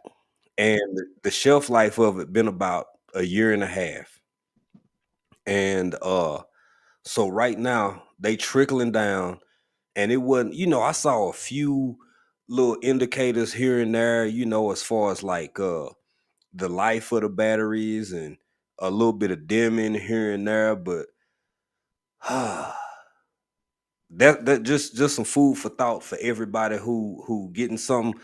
and the shelf life of it been about a year and a half. And so right now they trickling down, and it wasn't. I saw a few little indicators here and there. As far as like the life of the batteries and a little bit of dimming here and there, but that just some food for thought for everybody who getting some.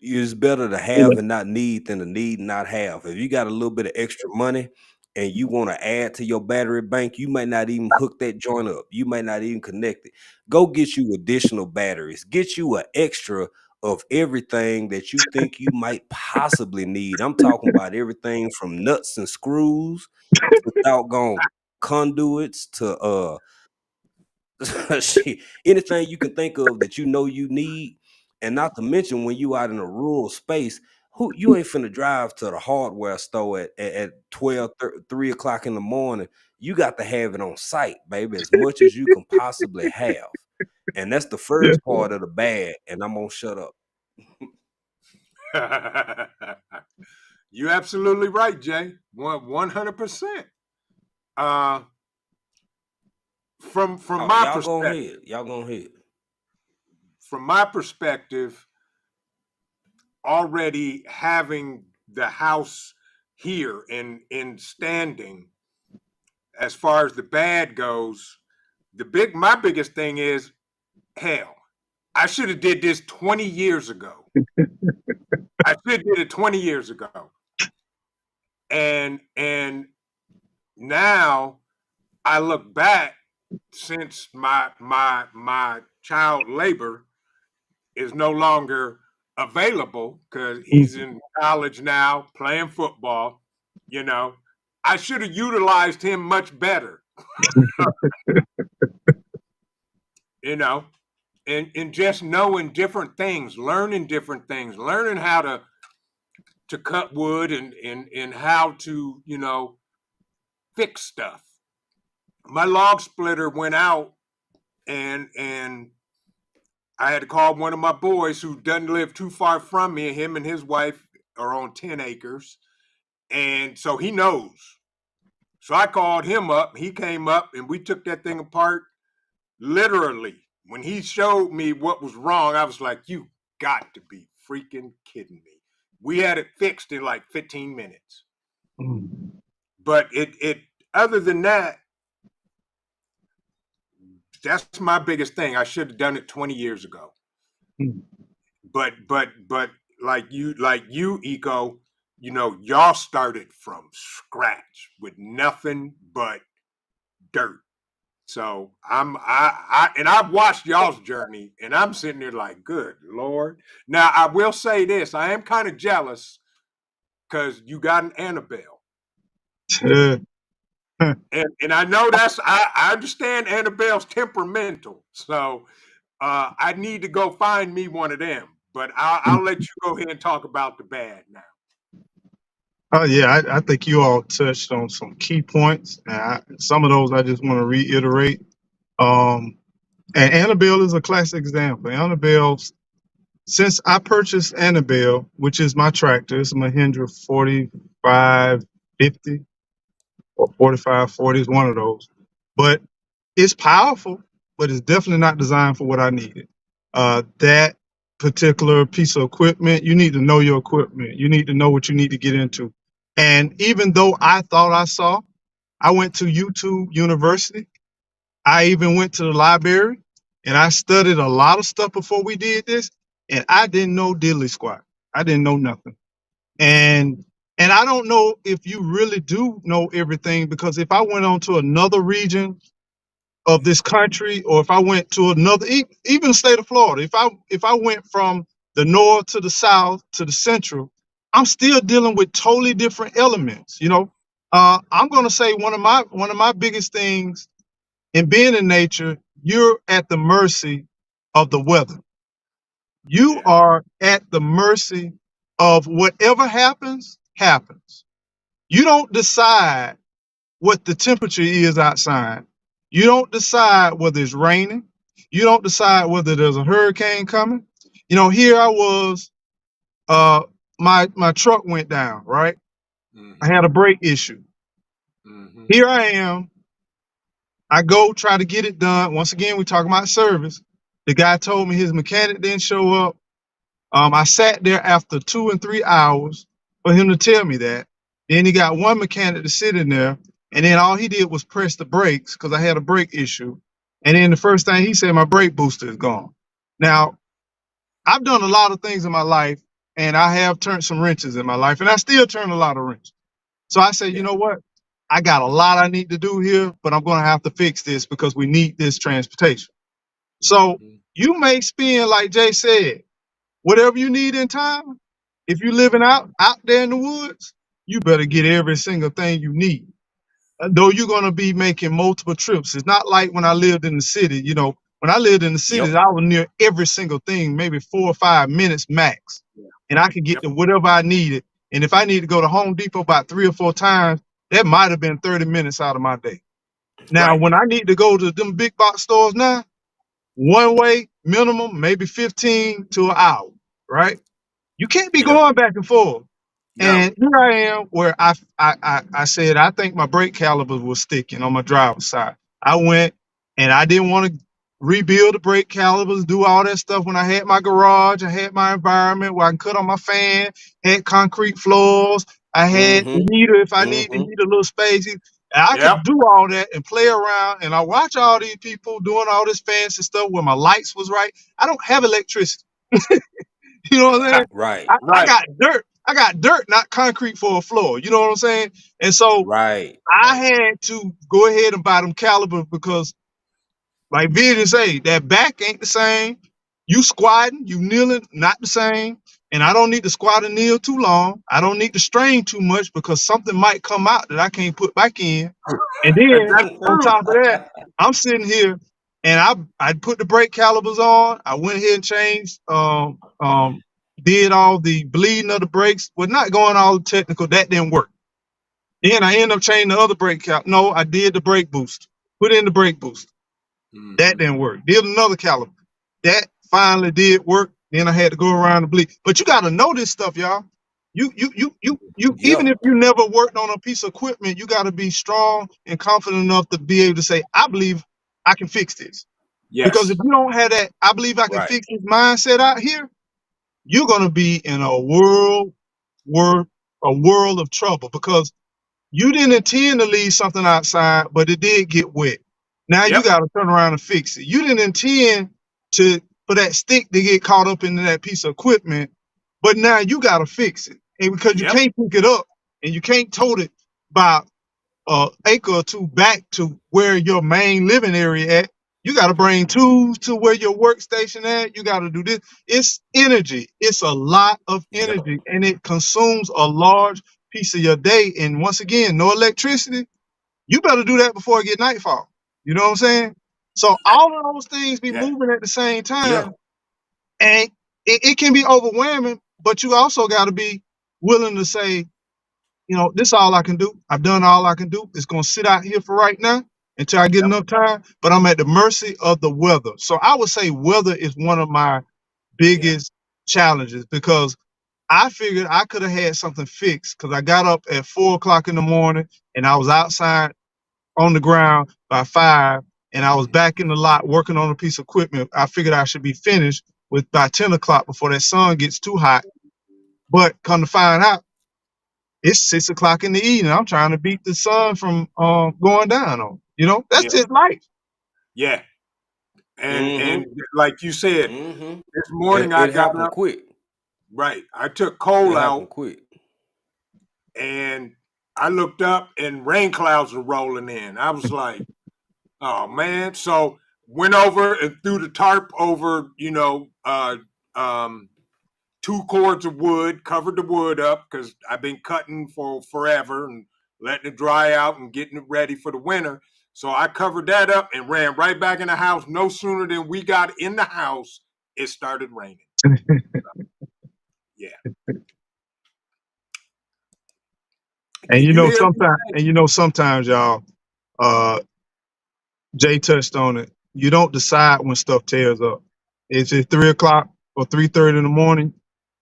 It's better to yeah. have and not need than to need and not have. If you got a little bit of extra money and you want to add to your battery bank, you might not even hook that joint up. You might not even connect it. Go get you additional batteries. Get you an extra of everything that you think you might possibly need. I'm talking about everything from nuts and screws to doggone conduits to shit, anything you can think of that you need, and not to mention when you out in a rural space, who you ain't finna drive to the hardware store at 12, 3 o'clock in the morning. You got to have it on site, baby, as much as you can possibly have. And that's the Yeah. first part of the bad, and I'm gonna shut up. You're absolutely right, Jay. 100%. Uh, from Oh, my y'all go perspective, ahead. Y'all go ahead. from my perspective, already having the house here in standing, as far as the bad goes, my biggest thing is, hell, I should have did this 20 years ago. I should have did it 20 years ago. And now I look back, since my child labor is no longer available because he's Mm. in college now playing football, you know, I should have utilized him much better, you know, and just knowing different things, learning how to cut wood and how to, fix stuff. My log splitter went out, and I had to call one of my boys who doesn't live too far from me. Him and his wife are on 10 acres. And so he knows. So I called him up. He came up and we took that thing apart literally. When he showed me what was wrong, I was like, you got to be freaking kidding me. We had it fixed in like 15 minutes. Mm. But it other than that, that's my biggest thing. I should have done it 20 years ago. Mm. But like you, Eco, you know, y'all started from scratch with nothing but dirt. So I've watched y'all's journey, and I'm sitting there like, good Lord. Now I will say this: I am kind of jealous because you got an Annabelle, and I know I understand Annabelle's temperamental, so I need to go find me one of them. But I'll let you go ahead and talk about the bad now. Oh yeah, I think you all touched on some key points, and some of those I just want to reiterate. Um, and Annabelle is a classic example. Annabelle, since I purchased Annabelle, which is my tractor, it's a Mahindra 4550 or 4540 is one of those. But it's powerful, but it's definitely not designed for what I needed. That particular piece of equipment, you need to know your equipment. You need to know what you need to get into. And even though I thought I saw, I went to YouTube University. I even went to the library and I studied a lot of stuff before we did this. And I didn't know diddly squat. I didn't know nothing. And I don't know if you really do know everything, because if I went on to another region of this country, or if I went to another, even the state of Florida, if I went from the north to the south to the central, I'm still dealing with totally different elements. You know, I'm gonna say one of my biggest things in being in nature, you're at the mercy of the weather. You Yeah. are at the mercy of whatever happens, happens. You don't decide what the temperature is outside. You don't decide whether it's raining. You don't decide whether there's a hurricane coming. You know, here I was, uh, my truck went down, right? I Mm-hmm. had a brake issue. Mm-hmm. Here I am. I go try to get it done. Once again, we talking about service. The guy told me his mechanic didn't show up. I sat there after 2 and 3 hours for him to tell me that. Then he got one mechanic to sit in there, and then all he did was press the brakes because I had a brake issue. And then the first thing he said, my brake booster is gone. Now, I've done a lot of things in my life, and I have turned some wrenches in my life, and I still turn a lot of wrenches. So I said, you Yeah. know what? I got a lot I need to do here, but I'm going to have to fix this because we need this transportation. So Mm-hmm. you may spend, like Jay said, whatever you need in time. If you're living out there in the woods, you better get every single thing you need. Though you're gonna be making multiple trips. It's not like when I lived in the city. You know, when I lived in the cities, Yep. I was near every single thing, maybe 4 or 5 minutes max, Yeah. and I could get Yep. to whatever I needed. And if I need to go to Home Depot about 3 or 4 times, that might have been 30 minutes out of my day. Now, Right. when I need to go to them big box stores now, one way minimum, maybe 15 to an hour, right? You can't be Yeah. going back and forth. No. And here I am where I said, I think my brake calipers was sticking on my driver's side. I went and I didn't want to rebuild the brake calipers, do all that stuff when I had my garage, I had my environment where I can cut on my fan, had concrete floors, I had Mm-hmm. the heater if I need to Mm-hmm. heat a little space. And I Yep. could do all that and play around, and I watch all these people doing all this fancy stuff where my lights was right. I don't have electricity. You know what I'm saying? Right. I Right. got dirt. I got dirt, not concrete for a floor. You know what I'm saying? And so Right. I Right. had to go ahead and buy them calibers because, like Vision say, that back ain't the same. You squatting, you kneeling, not the same. And I don't need to squat and kneel too long. I don't need to strain too much because something might come out that I can't put back in. And then That's on true. top of that, I'm sitting here and I put the brake calipers on. I went ahead and changed, did all the bleeding of the brakes. We're not going all technical. That didn't work. Then I ended up changing the other brake cal. No, I did the brake boost. Put in the brake boost. That Mm-hmm. didn't work. Did another caliper. That finally did work. Then I had to go around the bleed. But you got to know this stuff, y'all. You Yeah. even if you never worked on a piece of equipment, you got to be strong and confident enough to be able to say, I believe I can fix this. Because Yes. if you don't have that, I believe I can Right. fix this mindset out here, you're gonna be in a world of trouble because you didn't intend to leave something outside, but it did get wet. Now you Yep. got to turn around and fix it. You didn't intend to for that stick to get caught up into that piece of equipment, but now you got to fix it, and because you Yep. can't pick it up and you can't tote it by acre or two back to where your main living area at. You got to bring tools to where your workstation at. You got to do this. It's energy. It's a lot of Yep. energy, and it consumes a large piece of your day. And once again, no electricity. You better do that before it get nightfall. You know what I'm saying? So all of those things be Yeah. moving at the same Yeah. time, and it can be overwhelming. But you also got to be willing to say, this is all I can do. I've done all I can do. It's gonna sit out here for right now until I get Yep. enough time. But I'm at the mercy of the weather. So I would say weather is one of my Yeah. biggest challenges because I figured I could have had something fixed because I got up at 4 o'clock in the morning and I was outside on the ground by 5, and I was back in the lot working on a piece of equipment. I figured I should be finished with by 10 o'clock before that sun gets too hot. But come to find out, it's 6 o'clock in the evening. I'm trying to beat the sun from going down on. That's Yeah. just life. Yeah. And Mm-hmm. like you said, Mm-hmm. this morning I It got happened up. quick. Right. I took coal It out happened quick. and I looked up and rain clouds were rolling in. I was like, oh man. So went over and threw the tarp over, um, 2 cords of wood, covered the wood up because I've been cutting for forever and letting it dry out and getting it ready for the winter. So I covered that up and ran right back in the house. No sooner than we got in the house, it started raining. Yeah. And Can you hear me? sometimes y'all, uh, Jay touched on it. You don't decide when stuff tears up. It's at 3 o'clock or 3:30 in the morning,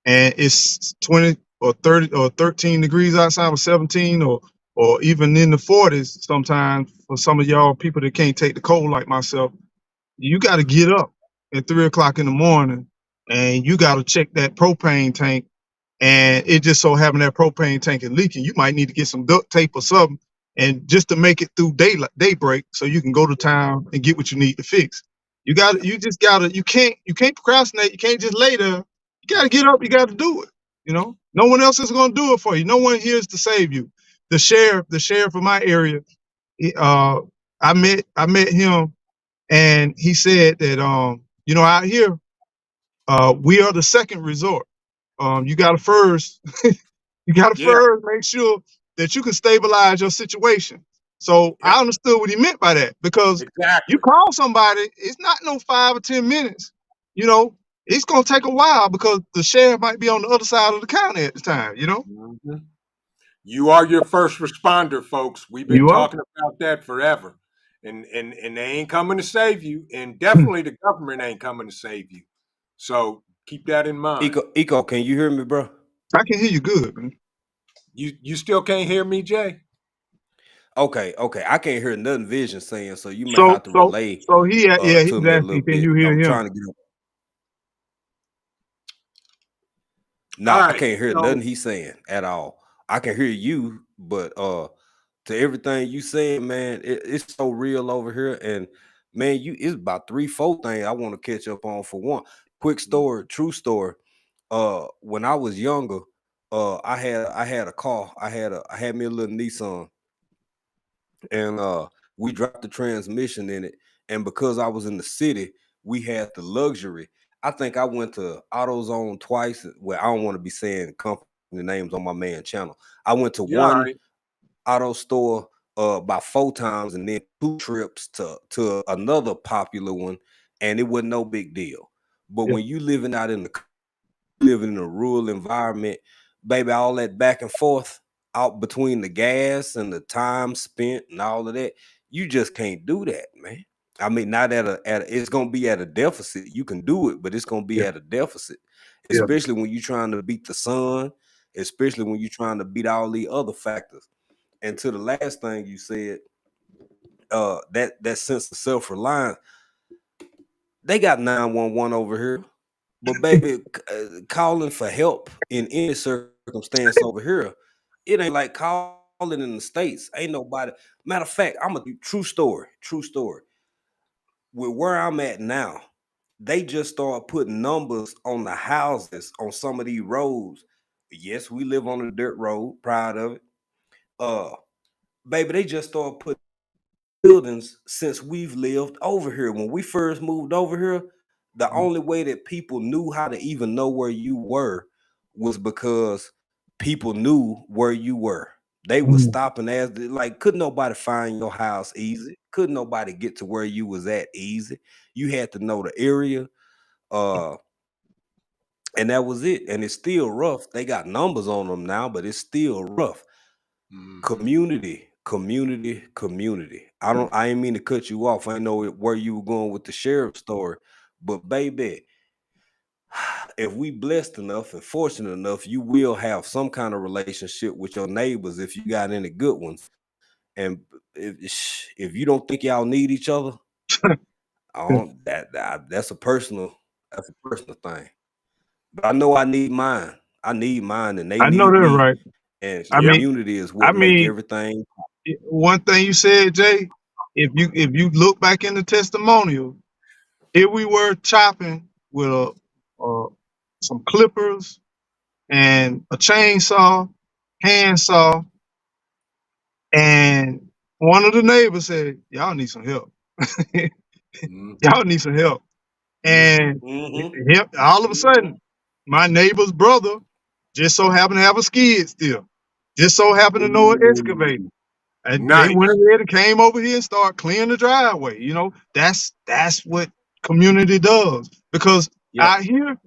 and it's 20 or 30 or 13 degrees outside, or 17, or even in the 40s sometimes for some of y'all people that can't take the cold like myself. You got to get up at 3 o'clock in the morning, and you got to check that propane tank. And it just so having that propane tank is leaking, you might need to get some duct tape or something, and just to make it through daybreak, so you can go to town and get what you need to fix. You can't procrastinate. You can't just lay there. You got to get up. You got to do it. No one else is going to do it for you. No one here is to save you. The sheriff of my area, uh, I met him, and he said that out here, we are the second resort. You got to first Yeah, make sure that you can stabilize your situation. So yep, I understood what he meant by that, because you exactly. call somebody, it's not no 5 or 10 minutes. You know, it's gonna take a while because the sheriff might be on the other side of the county at the time. Mhm. You are your first responder, folks. We've been You are. talking about that forever. And they ain't coming to save you. And definitely the government ain't coming to save you. So keep that in mind. Eco, can you hear me, bro? I can hear you good, man. You still can't hear me, Jay? Okay, okay. I can't hear nothing Vision saying, so you may So have to so relay so he to was me a asking, little can bit. you hear I'm him? trying to get. All Nah, I right. can't hear So nothing he's saying at all. I can hear you, but to everything you saying, man, it's so real over here. And man, it's about 3, 4 things I want to catch up on. For one, quick story, true story. When I was younger, I had a car. I had me a little Nissan, and we dropped the transmission in it. And because I was in the city, we had the luxury. I think I went to AutoZone twice. Well, I don't want to be saying company names on my man channel. I went to you're all one right. auto store about 4 times, and then 2 trips to another popular one, and it wasn't no big deal. But Yeah. when you living in a rural environment, baby, all that back and forth out between the gas and the time spent and all of that, you just can't do that, man. I mean, not it's gonna be at a deficit. You can do it, but it's gonna be Yeah, at a deficit, yeah. especially when you're trying to beat the sun, especially when you're trying to beat all the other factors. And to the last thing you said, that sense of self-reliance, they got 911 over here, but baby, calling for help in any circumstance over here, it ain't like calling in the States. Ain't nobody. Matter of fact, I'm a true story. True story. With where I'm at now, they just start putting numbers on the houses on some of these roads. Yes, we live on a dirt road, proud of it. Uh, Baby, they just start putting buildings since we've lived over here. When we first moved over here, the Mhm. only way that people knew how to even know where you were was because people knew where you were. They would Mhm. stop and ask, like, couldn't nobody find your house easy? Couldn't nobody get to where you was at easy? You had to know the area. Uh, and that was it. And it's still rough. They got numbers on them now, but it's still rough. Mhm. Community, community, community. I ain't mean to cut you off. I know where you were going with the sheriff story, but baby, if we blessed enough and fortunate enough, you will have some kind of relationship with your neighbors if you got any good ones. And if you don't think y'all need each other, I don't, that's a personal thing. But I know I need mine. I need mine, and they I know need that's me. right. And I Yep. mean, community is I what make mean, everything. one thing you said, Jay. If you look back in the testimonial, here we were chopping with some clippers and a chainsaw, handsaw, and one of the neighbors said, "Y'all need some help. Mhm. Y'all need some help." Mhm. And Mm-hmm. all of a Mm-hmm. sudden, my neighbor's brother just so happened to have a skid steer, just so happened to know an excavator. Ooh, And they went nice. ahead and came over here and started clearing the driveway. That's what community does. Because Yeah, out here,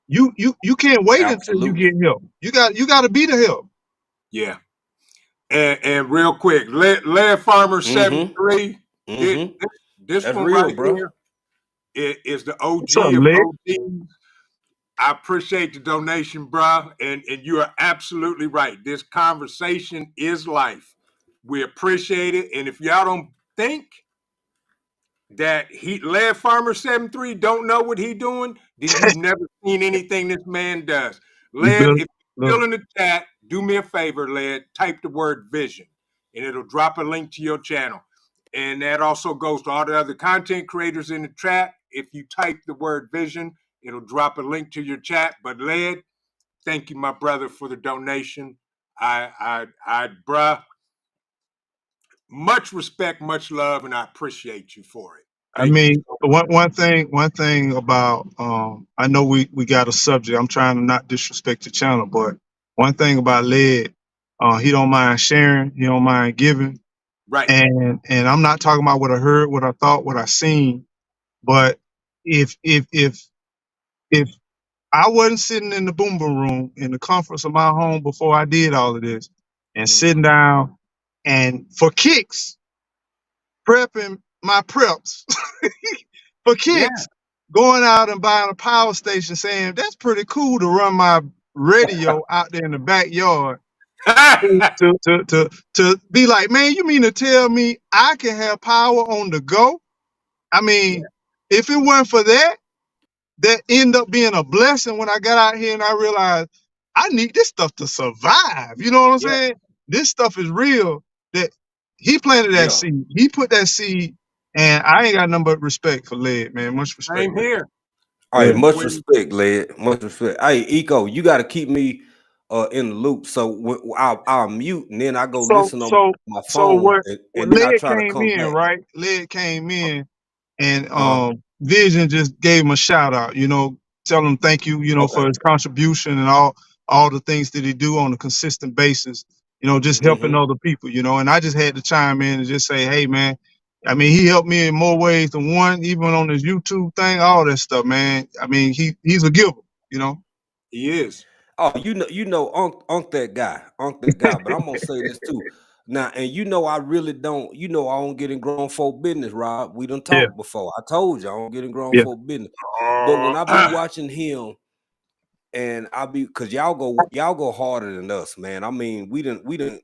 you can't wait until you absolutely. get help. You got to be the help. Yeah. And real quick, Lead Farmer Mm-hmm. 73. This, Mm-hmm. this That's one real, right bro. here is the What's up, OG of Leg? OGs. I appreciate the donation, bro. And you are absolutely right. This conversation is life. We appreciate it. And if y'all don't think that he Lead Farmer 73 don't know what he doing, then you've never seen anything this man does. You Lead, better if you're look. still in the chat, do me a favor, Lead, type the word vision, and it'll drop a link to your channel. And that also goes to all the other content creators in the chat. If you type the word vision, it'll drop a link to your chat. But Lead, thank you, my brother, for the donation. Bruh, much respect, much love, and I appreciate you for it. I Thank you mean, so much. one thing about I know we got a subject. I'm trying to not disrespect the channel, but one thing about Led, he don't mind sharing, he don't mind giving, Right. and I'm not talking about what I heard, what I thought, what I seen, but if I wasn't sitting in the boom boom room in the comforts of my home before I did all of this, and sitting Mhm. down and for kicks prepping my preps for Yeah. kicks, going out and buying a power station, saying that's pretty cool to run my radio out there in the backyard. To be like, man, you mean to tell me I can have power on the go? I Yeah. mean, if it weren't for that, that end up being a blessing when I got out here and I realized I need this stuff to survive. You know what I'm Yeah. saying? This stuff is real. That he planted that Yeah. seed. He put that seed, and I ain't got nothing but respect for Led, man. Much respect, Same man. here. All right, Yeah. much When respect, lad. Much respect. Hey, Eco, you got to keep me in the loop. So I'll mute and then I go So listen on so my so phone, what? and When then I Led try to came come in, back. right? Led came in, and Uh huh. Vision just gave him a shout out, tell him thank you, Okay. for his contribution and all the things that he do on a consistent basis, just helping Mm-hmm. other people, and I just had to chime in and just say, hey man, I mean, he helped me in more ways than one, even on his YouTube thing, all that stuff, man. I mean, he's a giver, you know. he is. Oh, Unc that guy, Unc that guy. But I'm gonna say this too. Now, and I really don't, I don't get in grown folk business, Rob. We done Yeah, talked before. I told you I don't get in grown yeah. folk business. But when I be Uh, watching him, and I be, cause y'all go harder than us, man. I mean, we didn't.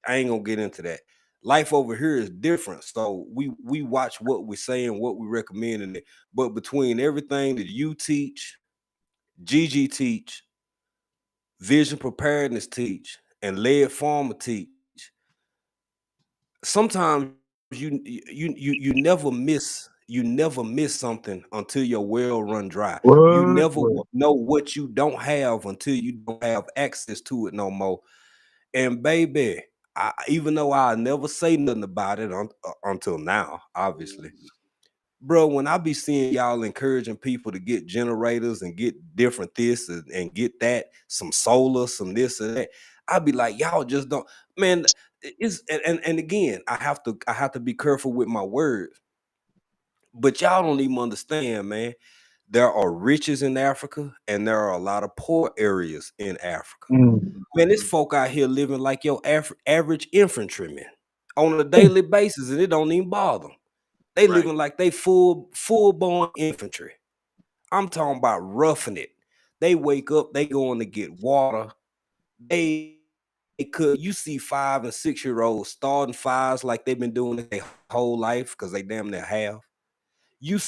I ain't gonna get into that. Life over here is different, so we watch what we say and what we recommend in it. But between everything that you teach, Gigi teach, Vision Preparedness teach, and Led Farmer teach, sometimes you never miss something until your well run dry. You What? never What? know what you don't have until you don't have access to it no more. And baby, even though I never say nothing about it until now, obviously, bro, when I be seeing y'all encouraging people to get generators and get different this and get that, some solar, some this and that, I be like, y'all just don't, man. It's and again, I have to be careful with my words, but y'all don't even understand, man. There are riches in Africa, and there are a lot of poor areas in Africa. Mm. Man, this folk out here living like your average infantryman on a daily basis, and it don't even bother them. They right. living like they full born infantry. I'm talking about roughing it. They wake up, they going to get water. They could you see 5 and 6 year olds starting fires like they've been doing it their whole life because they damn near have. You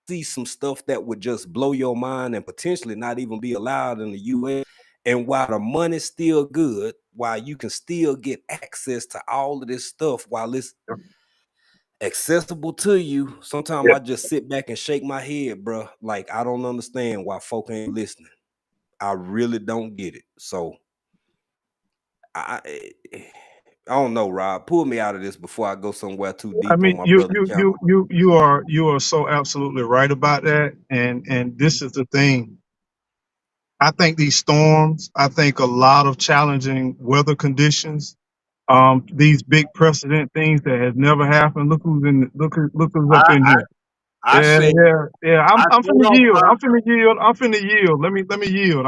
see some stuff that would just blow your mind and potentially not even be allowed in the US. And while the money's still good, while you can still get access to all of this stuff, while it's accessible to you, sometimes Yeah. I just sit back and shake my head, bro. Like I don't understand why folk ain't listening. I really don't get it. So I don't know, Rob. Pull me out of this before I go somewhere too I deep on mean, my you brother you you channel. you you are so absolutely right about that. And this is the thing. I think these storms. I think a lot of challenging weather conditions. These big precedent things that has never happened. Look who's up I, in here. I Yeah, said, yeah, yeah. I I'm said finna on yield. I'm purpose. finna yield. I'm finna yield. Let me yield.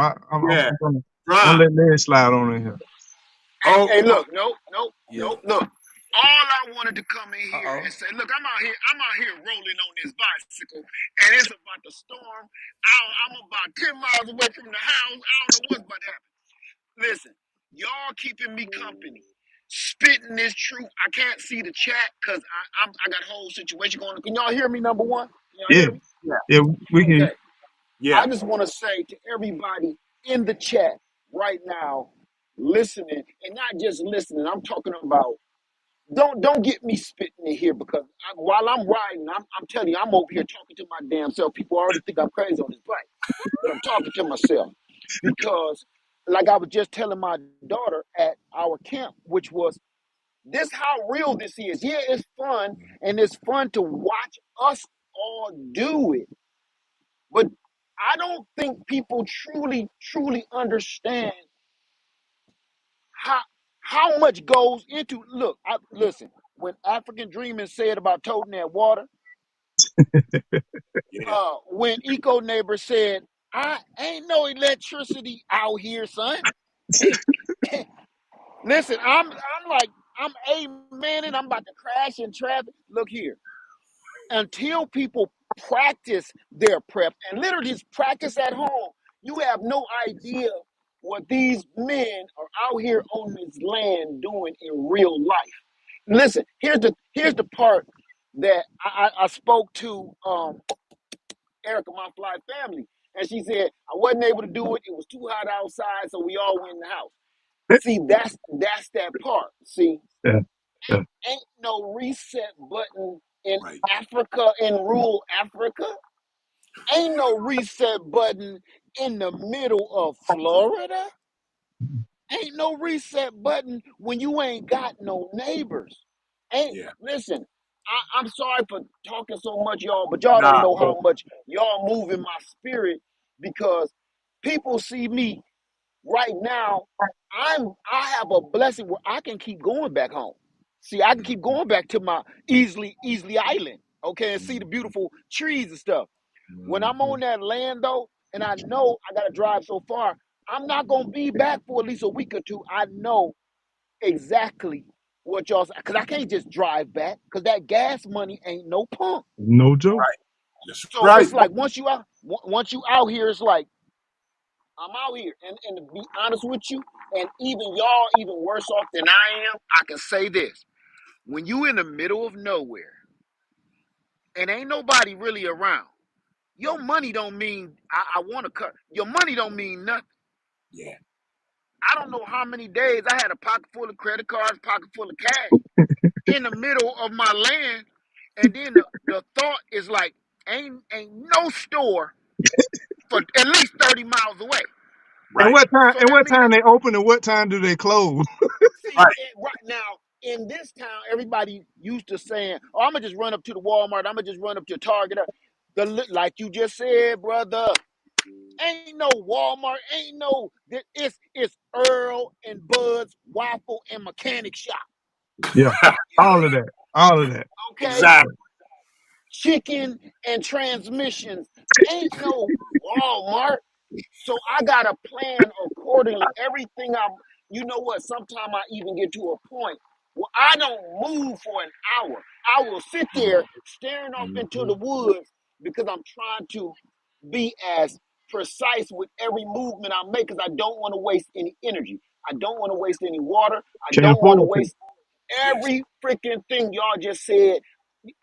Yeah, I'm Ron. gonna let Ned slide on in here. Oh, Hey, look, Yeah. look. All I wanted to come in here Uh-oh. and say, look, I'm out here rolling on this bicycle, and it's about to storm. I'm about 10 miles away from the house. I don't know what's about to happen. Listen, y'all keeping me company, spitting this truth. I can't see the chat because I got a whole situation going on. Can y'all hear me? Number one, can y'all Yeah, hear me? yeah, yeah. We Okay. can. yeah. I just want to say to everybody in the chat right now, listening, and not just listening. I'm talking about don't get me spitting in here because while I'm riding, I'm telling you, I'm over here talking to my damn self. People already think I'm crazy on this bike, but I'm talking to myself because, like I was just telling my daughter at our camp, which was this how real this is. Yeah, it's fun and it's fun to watch us all do it, but I don't think people truly understand how how much goes into. Look, listen. When African Dreamin said about toting that water, Yeah, when EcoNeighbor said, "I ain't no electricity out here, son." Listen, I'm like I'm amening. I'm about to crash in traffic. Look here. Until people practice their prep and literally just practice at home, you have no idea what these men are out here on this land doing in real life. Listen, here's the part that I spoke to Erica, my fly family, and she said I wasn't able to do it. It was too hot outside, so we all went in the house. See, that's that part. See, Yeah, yeah. ain't no reset button in right. Africa, in rural Africa. Ain't no reset button in the middle of Florida. Ain't no reset button when you ain't got no neighbors. Ain't Yeah. listen. I'm sorry for talking so much, y'all, but y'all don't Nah, know bro. how much y'all move in my spirit because people see me right now. I have a blessing where I can keep going back home. See, I can keep Mhm, going back to my easily island, okay, and see the mhm, beautiful trees and stuff. When I'm mhm. on that land though, and I know I gotta drive so far, I'm not gonna be back for at least a week or two. I know exactly what y'all, because I can't just drive back because that gas money ain't no pump. No joke. Right. That's So right. it's like once you out here, it's like I'm out here, and to be honest with you, and even y'all even worse off than I am. I can say this: when you in the middle of nowhere and ain't nobody really around, your money don't mean I want to cut. Your money don't mean nothing. Yeah. I don't know how many days I had a pocket full of credit cards, pocket full of cash in the middle of my land, and then the thought is like, ain't no store for at least 30 miles away. And Right. what time? So And that what means, time they open, and what time do they close? see, Right. right now in this town, everybody used to saying, "Oh, I'm gonna just run up to the Walmart. I'm gonna just run up to Target." Like you just said, brother, ain't no Walmart, ain't no. It's Earl and Bud's Waffle and Mechanic Shop. Yeah, You all of hear? that, all of that. Okay, Exactly. chicken and transmissions. Ain't no Walmart. So I gotta plan accordingly. Everything you know what? Sometimes I even get to a point where I don't move for an hour. I will sit there staring off into Mm-hmm. the woods because I'm trying to be as precise with every movement I make because I don't want to waste any energy. I don't want to waste any water. I don't want to Tranquility. waste Yes. every freaking thing y'all just said.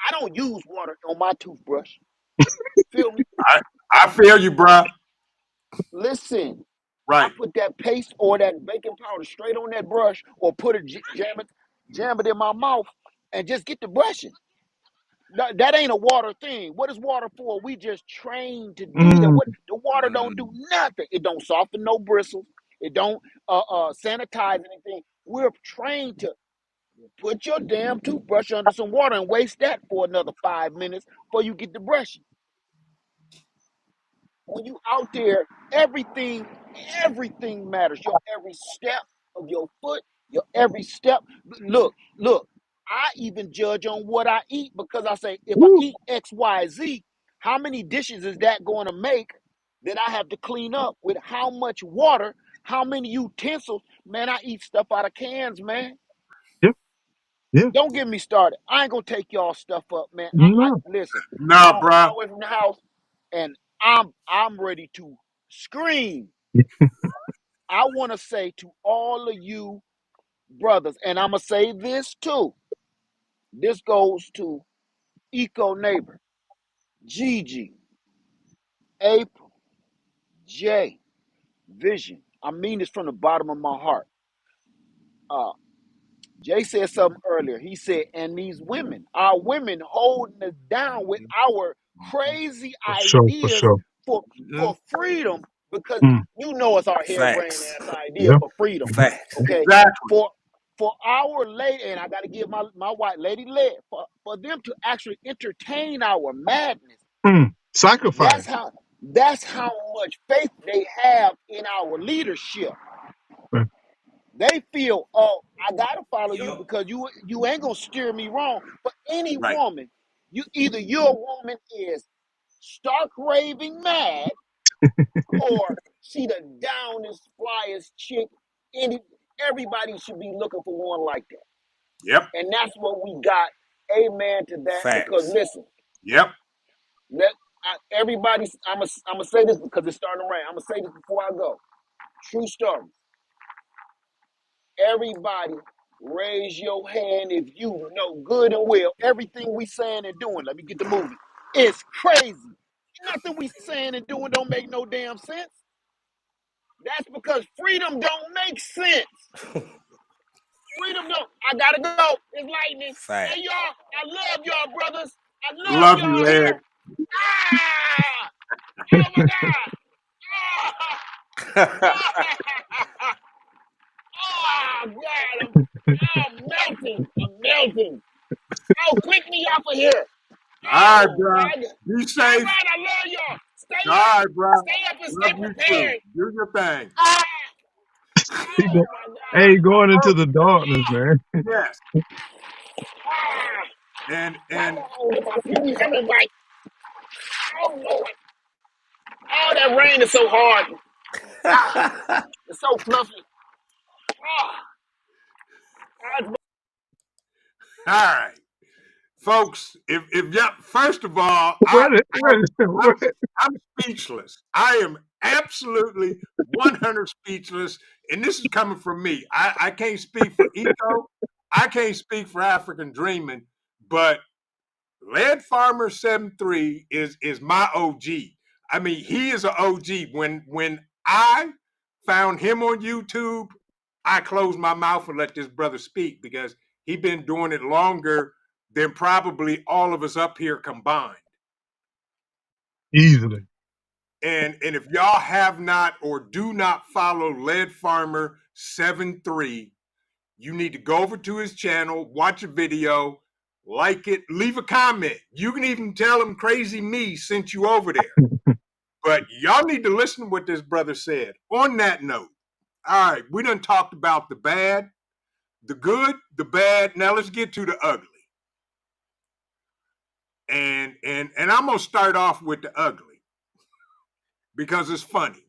I don't use water on my toothbrush. Feel me? I feel you, bruh. Listen, I Right. put that paste or that baking powder straight on that brush or put it, jam it in my mouth and just get the brushing. That ain't a water thing. What is water for? We just trained to do that. Mm, What the water don't do nothing. It don't soften no bristles. It don't sanitize anything. We're trained to put your damn toothbrush under some water and waste that for another 5 minutes before you get the brushing. When you out there, everything matters. Your every step of your foot, your every step. Look, I even judge on what I eat because I say if I woo. eat XYZ, how many dishes is that going to make that I have to clean up with how much water, how many utensils? Man, I eat stuff out of cans, man. Yeah, yeah. Don't get me started. I ain't gonna take y'all stuff up, man. I No. listen. I'm Nah, on bruh. my way from the house, and I'm ready to scream. I want to say to all of you brothers, and I'm gonna say this too. This goes to EcoNeighbor, Gigi, April, Jay, Vision. I mean this from the bottom of my heart. Uh, Jay said something earlier. He said, and these women, our women holding us down with our crazy For sure, for ideas sure. for Mm-hmm. for freedom, because Mm, you know it's our harebrained Facts. ass idea yeah. for freedom. Facts. Okay. Exactly. For our lady, and I gotta give my white lady leg, for them to actually entertain our madness. Sacrifice. That's how much faith they have in our leadership. Right. They feel, oh, I gotta follow you Yep. because you ain't gonna steer me wrong. But any Right. woman, either your woman is stark raving mad, or she the downest flyest chick. Any Everybody should be looking for one like that, Yep. and that's what we got. Amen to that. Because Facts. listen, Yep. let everybody. I'm gonna say this because it's starting to rain. I'm gonna say this before I go. True story. Everybody raise your hand if you know good and well everything we saying and doing. Let me get the movie. It's crazy. Nothing we saying and doing don't make no damn sense. That's because freedom don't make sense. Freedom don't. I gotta go. It's lightning. Hey Facts. y'all, I love y'all brothers. I love Love you, y'all Ed. here. Ah! Oh my God. Ah! Ah! Oh God, I'm melting. I'm melting. Oh, click me off of here. All right, Oh, bruh. God. Be All safe. right, I love y'all. All Stay up. right, bruh. Stay up and Love stay you too. prepared. Do your thing. Ah, He go, oh, my hey, God. going into Oh, the darkness, man. yes. Ah, And oh, my goodness, everybody. Oh, Lord. Oh, that rain is so hard. Ah, it's so fluffy. Ah, All right, folks. If y'all, first of all, I'm speechless. I am absolutely 100 speechless, and this is coming from me. I can't speak for Eco. I can't speak for African Dreaming, but Lead Farmer 73 is my OG. I mean, he is an OG. When I found him on YouTube, I closed my mouth and let this brother speak because he been doing it longer than probably all of us up here combined. Easily. And if y'all have not or do not follow Lead Farmer 73, you need to go over to his channel, watch a video, like it, leave a comment. You can even tell him Crazy Me sent you over there. But y'all need to listen to what this brother said. On that note, all right, we done talked about the bad, the good, the bad. Now let's get to the ugly. And I'm gonna start off with the ugly because it's funny.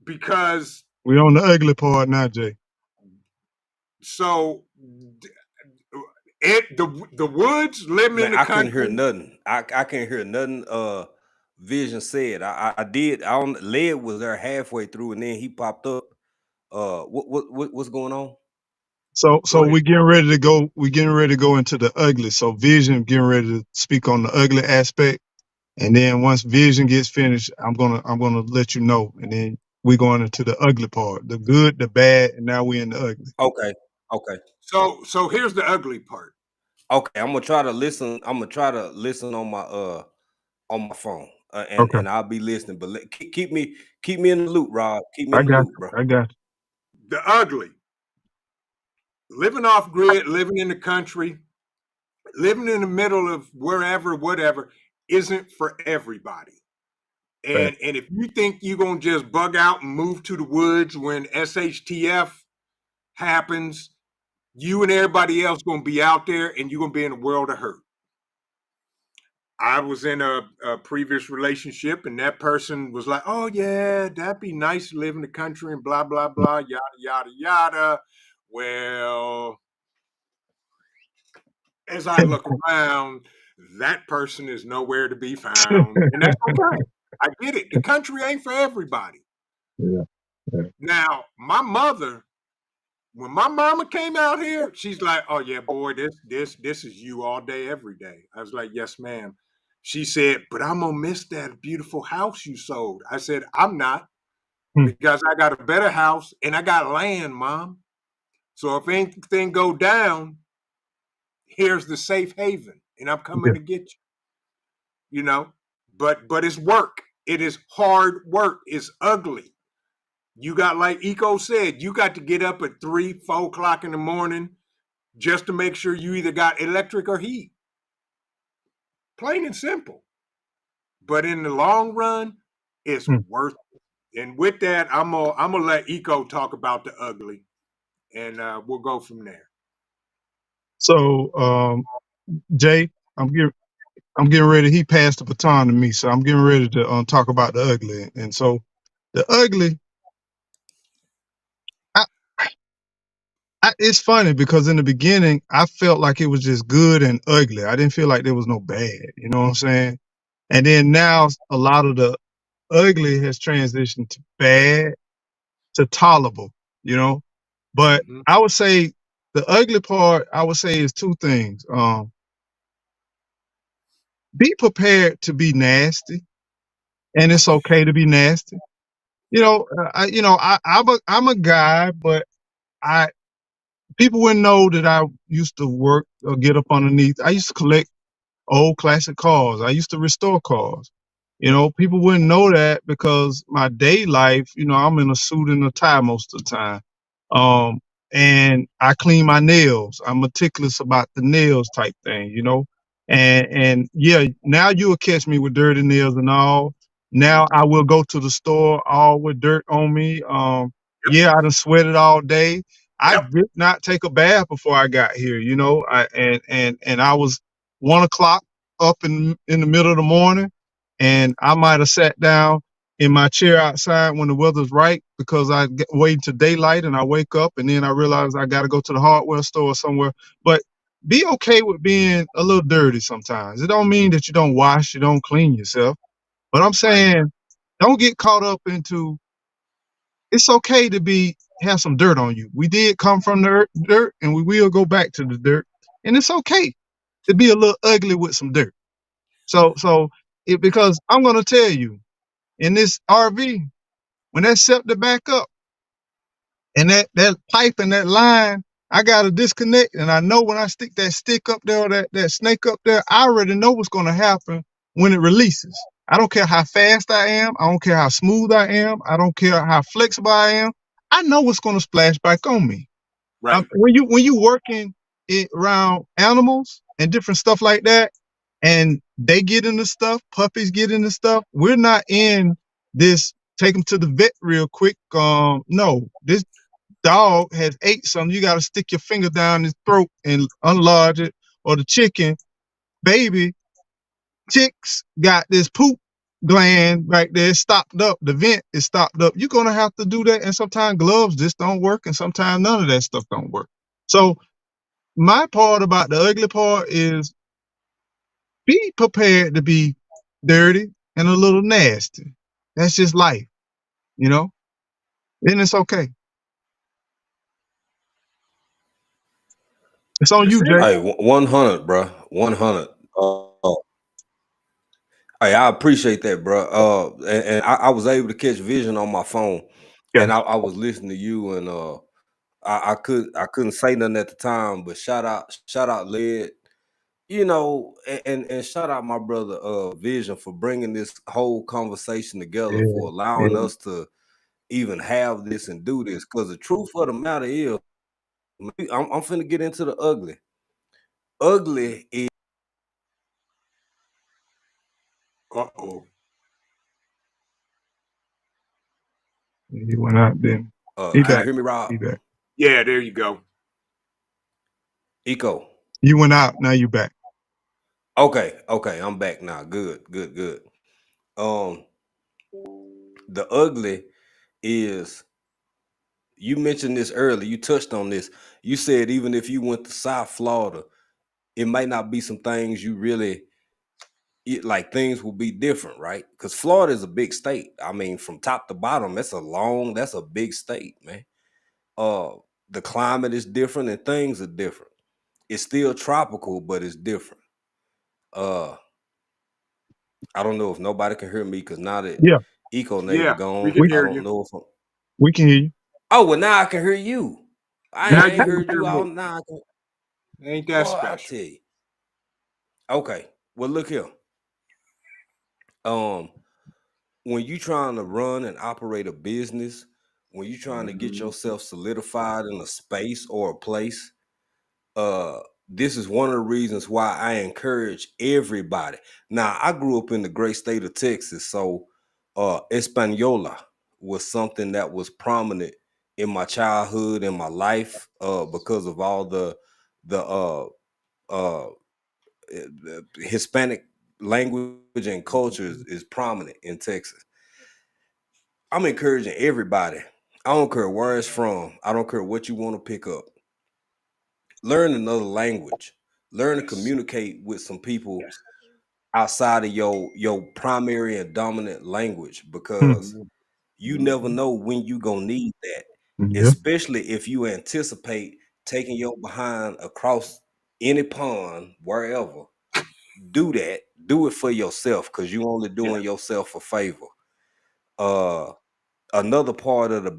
Because We on the ugly part now, Jay. so the woods living in Man, the I couldn't hear country. nothing. I can't hear nothing. Vision said. I did. I don't. Led was there halfway through, and then he popped up. What's going on? So Go ahead. we getting ready to go. We getting ready to go into the ugly. So Vision getting ready to speak on the ugly aspect, and then once Vision gets finished, I'm gonna let you know, and then we're going into the ugly part, the good, the bad, and now we're in the ugly. Okay. Okay. So here's the ugly part. Okay. I'm gonna try to listen. I'm gonna try to listen on my phone, Okay, and I'll be listening. But keep me in the loop, Rob. Keep me I in the got loop, bro. you. I got The ugly. Living off grid, living in the country, living in the middle of wherever, whatever, isn't for everybody. you. And if you think you're gonna just bug out and move to the woods when SHTF happens, you and everybody else gonna be out there and you're gonna be in a world of hurt. I was in a previous relationship and that person was like, oh yeah, that'd be nice to live in the country and blah, blah, blah, yada, yada, yada. Well, as I look around, that person is nowhere to be found. And that's okay. I get it. The country ain't for everybody. Yeah, yeah. Now, my mother, when my mama came out here, she's like, "Oh yeah, boy, this is you all day, every day." I was like, "Yes, ma'am." She said, "But I'm gonna miss that beautiful house you sold." I said, "I'm not Hmm. because I got a better house and I got land, mom. So if anything go down, here's the safe haven, and I'm coming Yeah. to get you." You know, but it's work. It is hard work. It's ugly. You got, like Eco said, you got to get up at 3, 4 o'clock in the morning just to make sure you either got electric or heat. Plain and simple. But in the long run, it's Hmm. worth it. And with that, I'm gonna let Eco talk about the ugly, and we'll go from there. So, Jay, I'm getting ready. He passed the baton to me, so I'm getting ready to talk about the ugly. And so, the ugly, I, it's funny because in the beginning, I felt like it was just good and ugly. I didn't feel like there was no bad. You know what I'm saying? And then now, a lot of the ugly has transitioned to bad to tolerable. You know, but Mm-hmm. I would say the ugly part, I would say, is two things. Be prepared to be nasty, and it's okay to be nasty. I'm a guy, but I people wouldn't know that I used to work or get up underneath. I used to collect old classic cars. I used to restore cars. People wouldn't know that because my day life, I'm in a suit and a tie most of the time. Um, and I clean my nails. I'm meticulous about the nails type thing. And yeah, now you will catch me with dirty nails and all. Now I will go to the store all with dirt on me. Yep. Yeah, I done sweated all day. I Yep. did not take a bath before I got here. And I was 1 o'clock up in the middle of the morning, and I might have sat down. in my chair outside when the weather's right because wait until daylight and I wake up and then I realize I got to go to the hardware store or somewhere. But be okay with being a little dirty sometimes. It don't mean that you don't wash, you don't clean yourself. But I'm Right. saying don't get caught up into it's okay to have some dirt on you. We did come from the dirt and we will go back to the dirt. And it's okay to be a little ugly with some dirt. Because I'm gonna tell you, in this RV, when that septic back up and that pipe and that line, I gotta disconnect. And I know when I stick that stick up there or that snake up there, I already know what's gonna happen when it releases. I don't care how fast I am, I don't care how smooth I am, I don't care how flexible I am. I know what's gonna splash back on me. Right. When you working around animals and different stuff like that, and they get into stuff, puppies get into stuff. We're not in this. Take them to the vet real quick. No, this dog has ate something. You got to stick your finger down his throat and unlodge it. Or the chicken, baby chicks got this poop gland right there stopped up. The vent is stopped up. You're gonna have to do that, and sometimes gloves just don't work, and sometimes none of that stuff don't work. So my part about the ugly part is be prepared to be dirty and a little nasty. That's just life, you know? And it's okay. It's on That's you, it. Jay. Hey, 100, bro. 100. Hey, I appreciate that, bro. And I was able to catch vision on my phone, Yeah. and I was listening to you, and I couldn't say nothing at the time, but shout out, Led, and shout out my brother Vision for bringing this whole conversation together, Yeah. for allowing Yeah. us to even have this and do this. Because the truth of the matter is, I'm finna get into the ugly. Ugly is Uh-oh. He went out then. He can you back. hear me, Rob? He back. Yeah, there you go. Eco. You went out, now you back. Okay, I'm back now. Good. Um, the ugly is, you mentioned this earlier. You touched on this. You said even if you went to South Florida, it might not be some things you really like. Things will be different, right? Because Florida is a big state. I mean, from top to bottom, that's a big state, man. Uh, the climate is different and things are different. It's still tropical, but it's different. Uh, I don't know if nobody can hear me because now that Yeah, EcoNeighbor Yeah, we gone, can we I hear don't you. know if I'm. we can hear you. Oh, well, now I can hear you. Now, Now I you ain't can heard hear you all me. now. Ain't that Boy, I special? tell you. Okay, well, look here. Um, when you trying to run and operate a business, when you trying to get Mhm. yourself solidified in a space or a place, uh, this is one of the reasons why I encourage everybody. Now, I grew up in the great state of Texas, so Española was something that was prominent in my childhood and my life, because of all the uh, Hispanic language and culture is prominent in Texas. I'm encouraging everybody. I don't care where it's from. I don't care what you want to pick up. Learn another language. Learn to communicate with some people outside of your primary and dominant language, hmm. because you never know when you gonna need that. Yeah. Especially if you anticipate taking your behind across any pond, wherever. Do that. Do it for yourself, because you only Yeah. doing yourself a favor. Uh, another part of the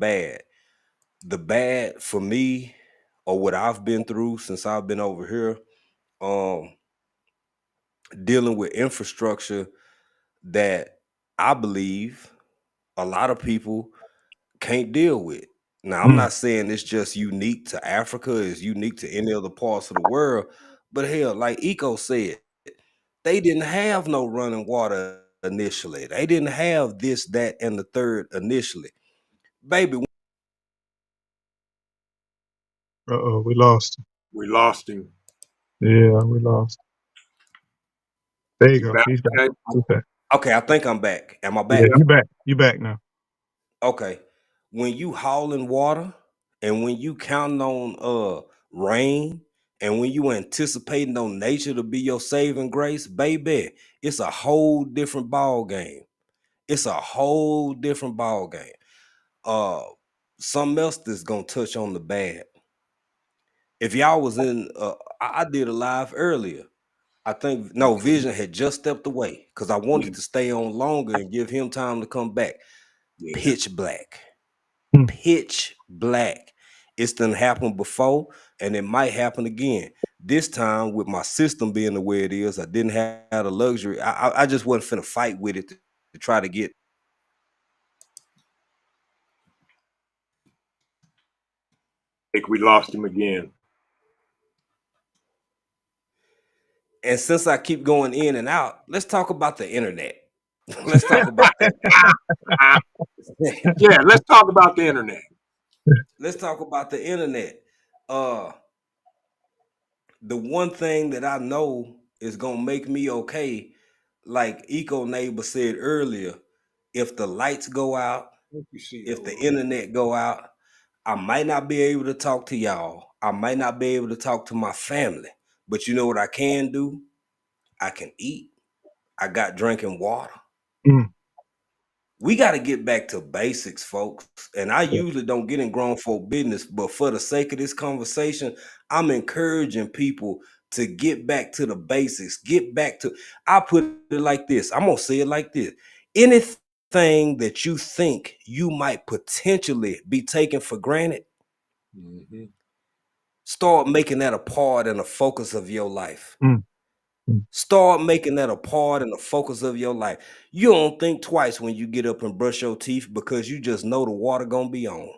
bad for me, or what I've been through since I've been over here, um, dealing with infrastructure that I believe a lot of people can't deal with. Now, I'm Mm. not saying it's just unique to Africa, it's unique to any other parts of the world, but hell, like Eco said, they didn't have no running water initially. They didn't have this, that, and the third initially. Baby, Uh-oh, we lost him. We lost him. Yeah, we lost him. There you You go. back? He's back. Okay. He's back. Okay, I think I'm back. Am I Yeah, back? you back. You back now. Okay. When you hauling water and when you counting on rain and when you anticipating on nature to be your saving grace, baby, it's a whole different ball game. It's a whole different ball game. Uh Something else that's gonna touch on the bad. If y'all was in I did a live earlier. I think no Vision had just stepped away because I wanted to stay on longer and give him time to come back. Yeah. Pitch black. Mm, Pitch black. It's done happened before and it might happen again. This time with my system being the way it is, I didn't have the luxury. I just wasn't finna fight with it to try to get. I think we lost him again. And since I keep going in and out, let's talk about the internet. Let's talk about that. Yeah, let's talk about the internet. Let's talk about the internet. Uh the one thing that I know is gonna make me okay, like EcoNeighbor said earlier, if the lights go out, You see if the those. internet go out, I might not be able to talk to y'all. I might not be able to talk to my family. But you know what I can do? I can eat. I got drinking water. mm, We got to get back to basics, folks. And I usually don't get in grown folk business, but for the sake of this conversation, I'm encouraging people to get back to the basics. Get back to, I put it like this. I'm going to say it like this. Anything that you think you might potentially be taking for granted, Mm-hmm. start making that a part and a focus of your life. mm, mm. Start making that a part and the focus of your life. You don't think twice when you get up and brush your teeth because you just know the water gonna be on.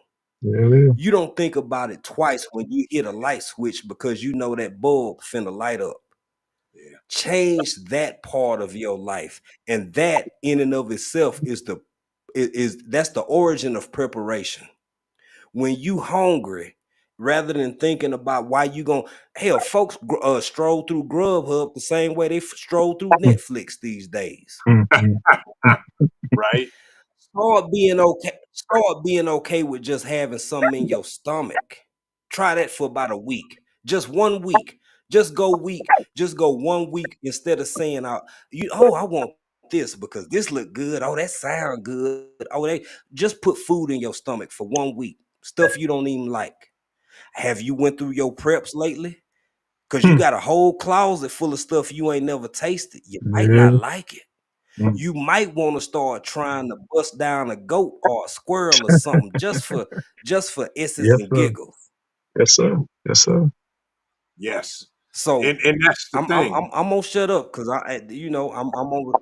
Yeah, it is. You don't think about it twice when you hit a light switch because you know that bulb finna light up. Yeah. Change that part of your life, and that in and of itself is that's the origin of preparation. When you hungry, rather than thinking about why you gonna hell, folks stroll through Grubhub the same way they stroll through Mm, Netflix these days. mm, mm, mm, Right. Start being okay with just having something in your stomach. Try that for about a week. Just 1 week. Just go 1 week instead of saying I want this because this look good. Oh, that sound good. Oh, they just put food in your stomach for 1 week. Stuff you don't even like. Have you went through your preps lately? Because you mm. got a whole closet full of stuff you ain't never tasted. You might not Yeah. like it. Mm. You might want to start trying to bust down a goat or a squirrel or something just for S's Yes, and sir. giggles. Yes, sir. Yes, sir. Yes. So And that's the thing. I'm gonna shut up because I'm on.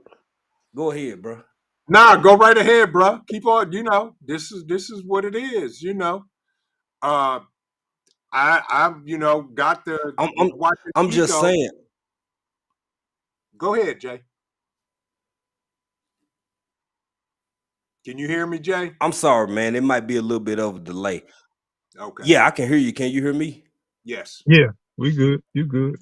Go ahead, bro. Nah, go right ahead, bro. Keep on. This is what it is. Uh, I've got the I'm I'm was watching I'm just Eco. saying. Go ahead, Jay. Can you hear me, Jay? I'm sorry, man. It might be a little bit of a delay. Okay. Yeah, I can hear you. Can you hear me? Yes. Yeah, we good. You good.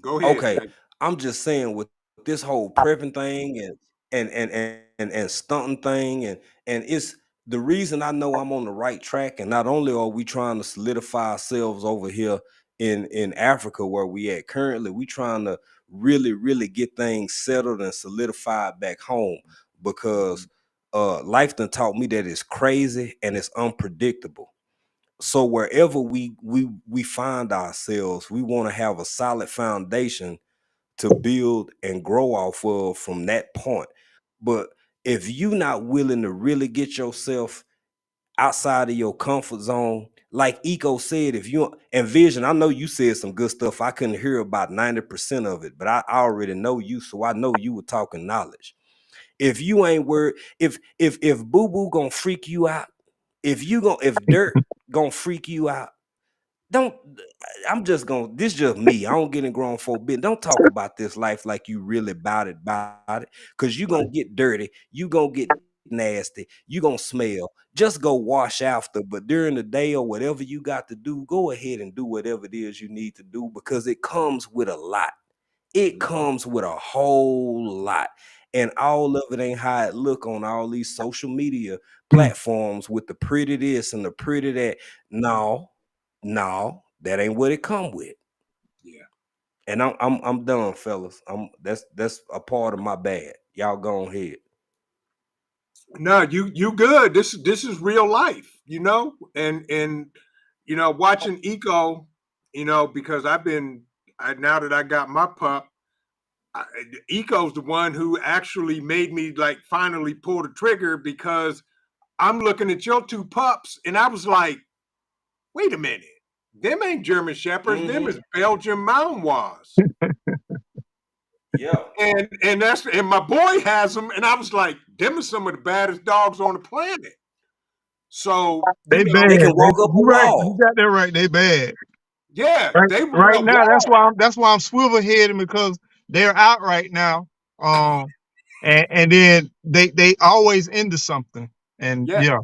Go ahead, Okay, Jay. I'm just saying with this whole prepping thing and stunting thing and it's the reason I know I'm on the right track. And not only are we trying to solidify ourselves over here in Africa where we at currently, we trying to really get things settled and solidified back home because life done taught me that it's crazy and it's unpredictable. So wherever we find ourselves, we want to have a solid foundation to build and grow off of from that point. But if you not willing to really get yourself outside of your comfort zone, like Eco said, if you and Vision, I know you said some good stuff. I couldn't hear about 90% of it, but I already know you, so I know you were talking knowledge. If you ain't worried, if boo boo gonna freak you out, if dirt gonna freak you out, don't I'm just gonna this just me. I don't get in grown folk business. Don't talk about this life like you really about it. Cause you gonna get dirty, you gonna get nasty, you gonna smell. Just go wash after. But during the day or whatever you got to do, go ahead and do whatever it is you need to do because it comes with a lot. It comes with a whole lot. And all of it ain't how it look on all these social media platforms with the pretty this and the pretty that. No, that ain't what it come with. Yeah. And I'm done, fellas. That's a part of my bad. Y'all go ahead. No, you good. This is real life, and watching Eco, because now that I got my pup, Eco's the one who actually made me like finally pull the trigger, because I'm looking at your two pups and I was like, wait a minute, them ain't German Shepherds, them is Belgian Malinois. Yeah. And my boy has them, and I was like, them are some of the baddest dogs on the planet. So They bad. they can walk up a You right. You wall. got that right. They bad. yeah, Right, they run right up now. walls. That's why I'm swivel heading, because they're out right now. And then they always into something. And Yeah, yeah,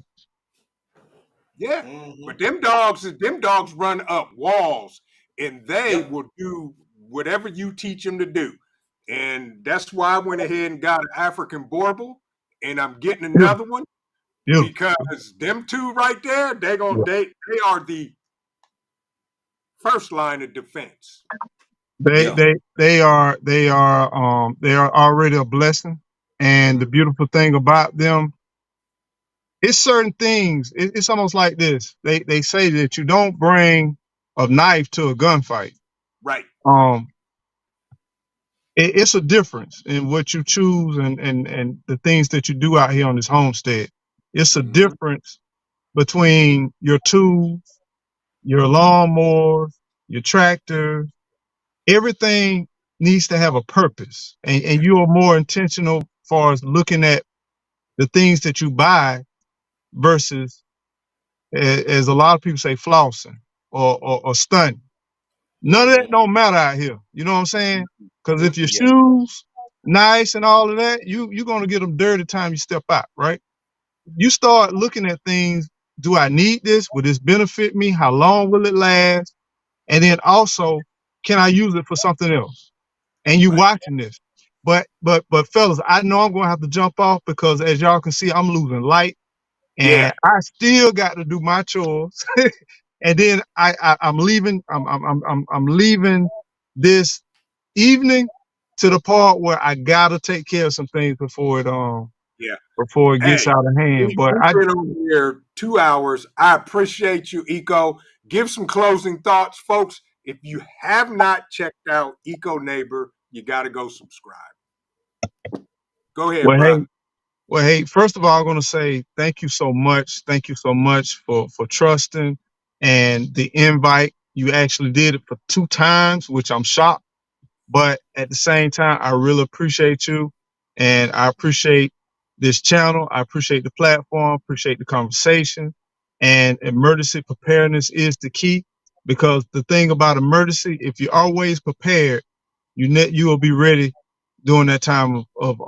yeah. But them dogs run up walls, and they Yep. will do whatever you teach them to do. And that's why I went ahead and got an African Borbal, and I'm getting yeah, another one, yeah, because them two right there, yeah. they are the first line of defense. They Yeah. they they are already a blessing. And the Mhm. beautiful thing about them, it's certain things. It's almost like this. They say that you don't bring a knife to a gunfight. Right. Um, it's a difference in what you choose, and the things that you do out here on this homestead. It's a Mhm. difference between your tools, your lawnmower, your tractor. Everything needs to have a purpose, and you are more intentional as far as looking at the things that you buy versus, as a lot of people say, flossing or stunting. None of that don't matter out here. You know what I'm saying? Because if your Yeah. shoes nice and all of that, you're gonna get them dirty time you step out, right? You start looking at things. Do I need this? Will this benefit me? How long will it last? And then also, can I use it for something else? And you Right. watching this. But fellas, I know I'm gonna have to jump off, because as y'all can see, I'm losing light, Yeah. and I still got to do my chores. And then I'm leaving. I'm leaving this evening to the part where I gotta take care of some things Yeah. before it gets Hey, out of hand. But we've been on here 2 hours. I appreciate you, Eco. Give some closing thoughts, folks. If you have not checked out EcoNeighbor, you got to go subscribe. Go ahead, well, hey, brother. first of all, I'm gonna say thank you so much. Thank you so much for trusting and the invite. You actually did it for 2 times, which I'm shocked. But at the same time, I really appreciate you, and I appreciate this channel. I appreciate the platform, appreciate the conversation, and emergency preparedness is the key, because the thing about emergency, if you're always prepared, you will be ready during that time of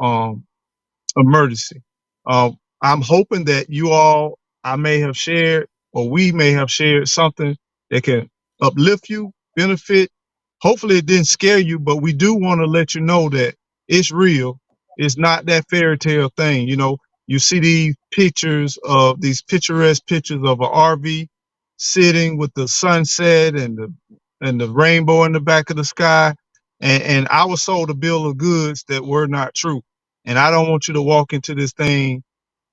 emergency. I'm hoping that you all, I may have shared, or we may have shared something that can uplift you, benefit. Hopefully, it didn't scare you, but we do want to let you know that it's real. It's not that fairy tale thing. You see these picturesque pictures of an RV sitting with the sunset and the rainbow in the back of the sky, and I was sold a bill of goods that were not true. And I don't want you to walk into this thing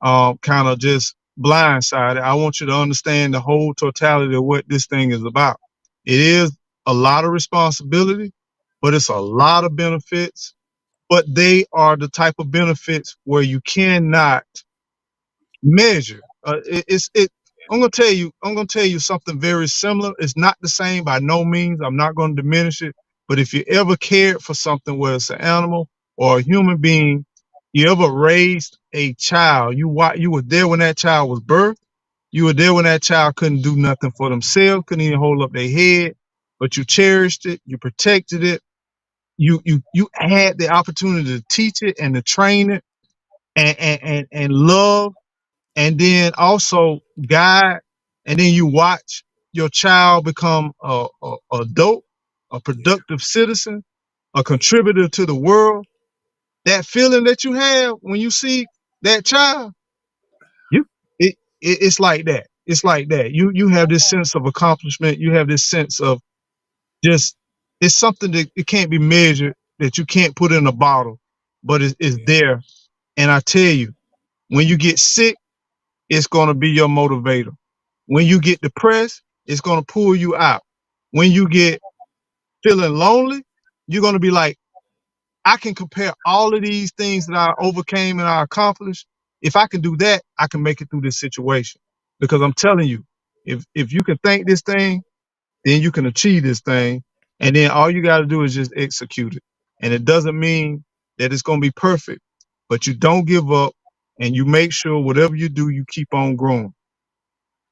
kind of just blindsided. I want you to understand the whole totality of what this thing is about. It is a lot of responsibility, but it's a lot of benefits. But they are the type of benefits where you cannot measure. I'm gonna tell you. I'm gonna tell you something very similar. It's not the same by no means. I'm not going to diminish it. But if you ever cared for something, whether it's an animal or a human being, you ever raised a child, you were there when that child was birthed. You were there when that child couldn't do nothing for themselves, couldn't even hold up their head, but you cherished it, you protected it, you had the opportunity to teach it and to train it and love, and then also guide, and then you watch your child become a adult, a Yeah. productive citizen. a contributor to the world, that feeling that you have when you see that child, you it's like that. It's like that. You have this sense of accomplishment. You have this sense of just, it's something that it can't be measured, that you can't put in a bottle, but it's Yeah. there. And I tell you, when you get sick, it's gonna be your motivator. When you get depressed, it's gonna pull you out. When you get feeling lonely, you're gonna be like, I can compare all of these things that I overcame and I accomplished. If I can do that, I can make it through this situation. Because I'm telling you, if you can think this thing, then you can achieve this thing. And then all you got to do is just execute it. And it doesn't mean that it's going to be perfect, but you don't give up and you make sure whatever you do, you keep on growing.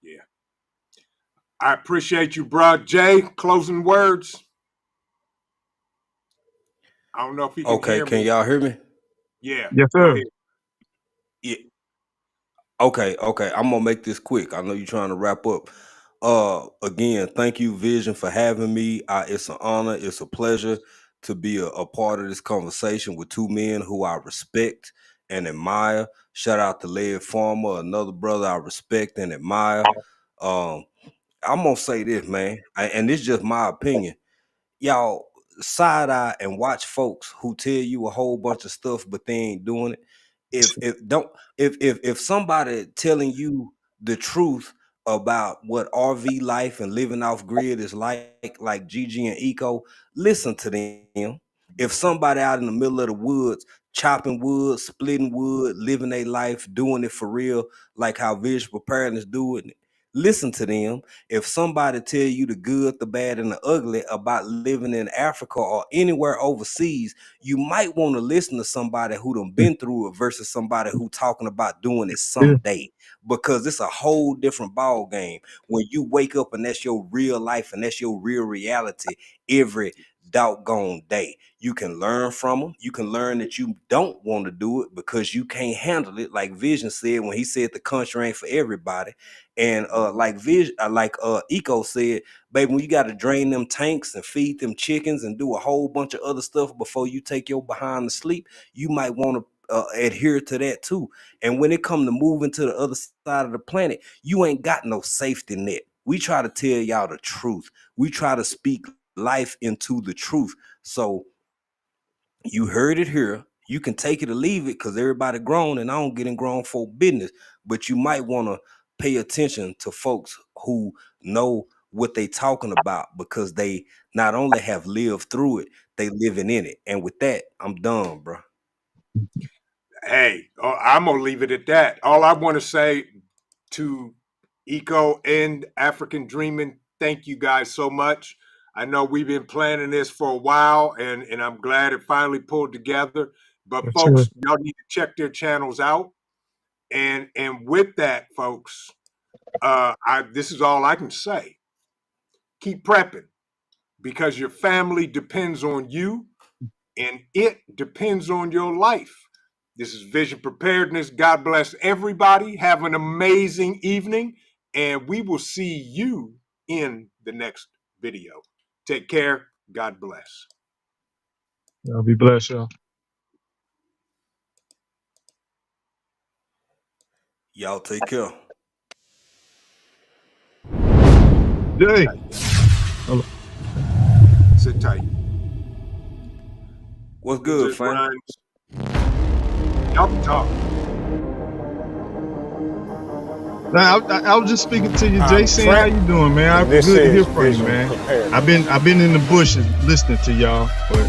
Yeah. I appreciate you, bro. Jay, closing words. I don't know if he can Okay, hear can me. y'all hear me? Yeah, Yes, go sir. ahead. Yeah. Okay, I'm gonna make this quick. I know you're trying to wrap up. Again, thank you, Vision, for having me. It's an honor, it's a pleasure to be a part of this conversation with two men who I respect and admire. Shout out to Led Farmer, another brother I respect and admire. Um, I'm gonna say this, man, and this is just my opinion. Y'all side eye and watch folks who tell you a whole bunch of stuff, but they ain't doing it. If somebody telling you the truth about what RV life and living off grid is like Gigi and Eco, listen to them. If somebody out in the middle of the woods chopping wood, splitting wood, living their life, doing it for real, like how Vision Preparedness do it, listen to them. If somebody tell you the good, the bad, and the ugly about living in Africa or anywhere overseas, you might want to listen to somebody who done been through it versus somebody who talking about doing it Yeah. someday, because it's a whole different ball game when you wake up and that's your real life and that's your real reality every doggone day. You can learn from them. You can learn that you don't want to do it because you can't handle it, like Vision said when he said the country ain't for everybody. And like Eco said, baby, when you got to drain them tanks and feed them chickens and do a whole bunch of other stuff before you take your behind to sleep, you might want to adhere to that too. And when it come to moving to the other side of the planet, you ain't got no safety net. We try to tell y'all the truth. We try to speak life into the truth. So you heard it here. You can take it or leave it because everybody grown and I don't get in grown folk business. But you might want to pay attention to folks who know what they talking about because they not only have lived through it, they living in it. And with that, I'm done, bro. Hey, I'm gonna leave it at that. All I want to say to Eco and African Dreaming, thank you guys so much. I know we've been planning this for a while, and I'm glad it finally pulled together. But Yes, sir. folks, y'all need to check their channels out. And with that, folks, this is all I can say. Keep prepping because your family depends on you, and it depends on your life. This is Vision Preparedness. God bless everybody. Have an amazing evening, and we will see you in the next video. Take care. God bless. Y'all be blessed, y'all. Y'all take care. Jay. Hello. Sit tight. What's Who's good, this, fam? Rhymes? Y'all can talk. Now, I was just speaking to you, I'm Jay, saying how Trent, you doing, man. and this Good to hear is from you, Vision man. Preparedness. I've been in the bushes listening to y'all, but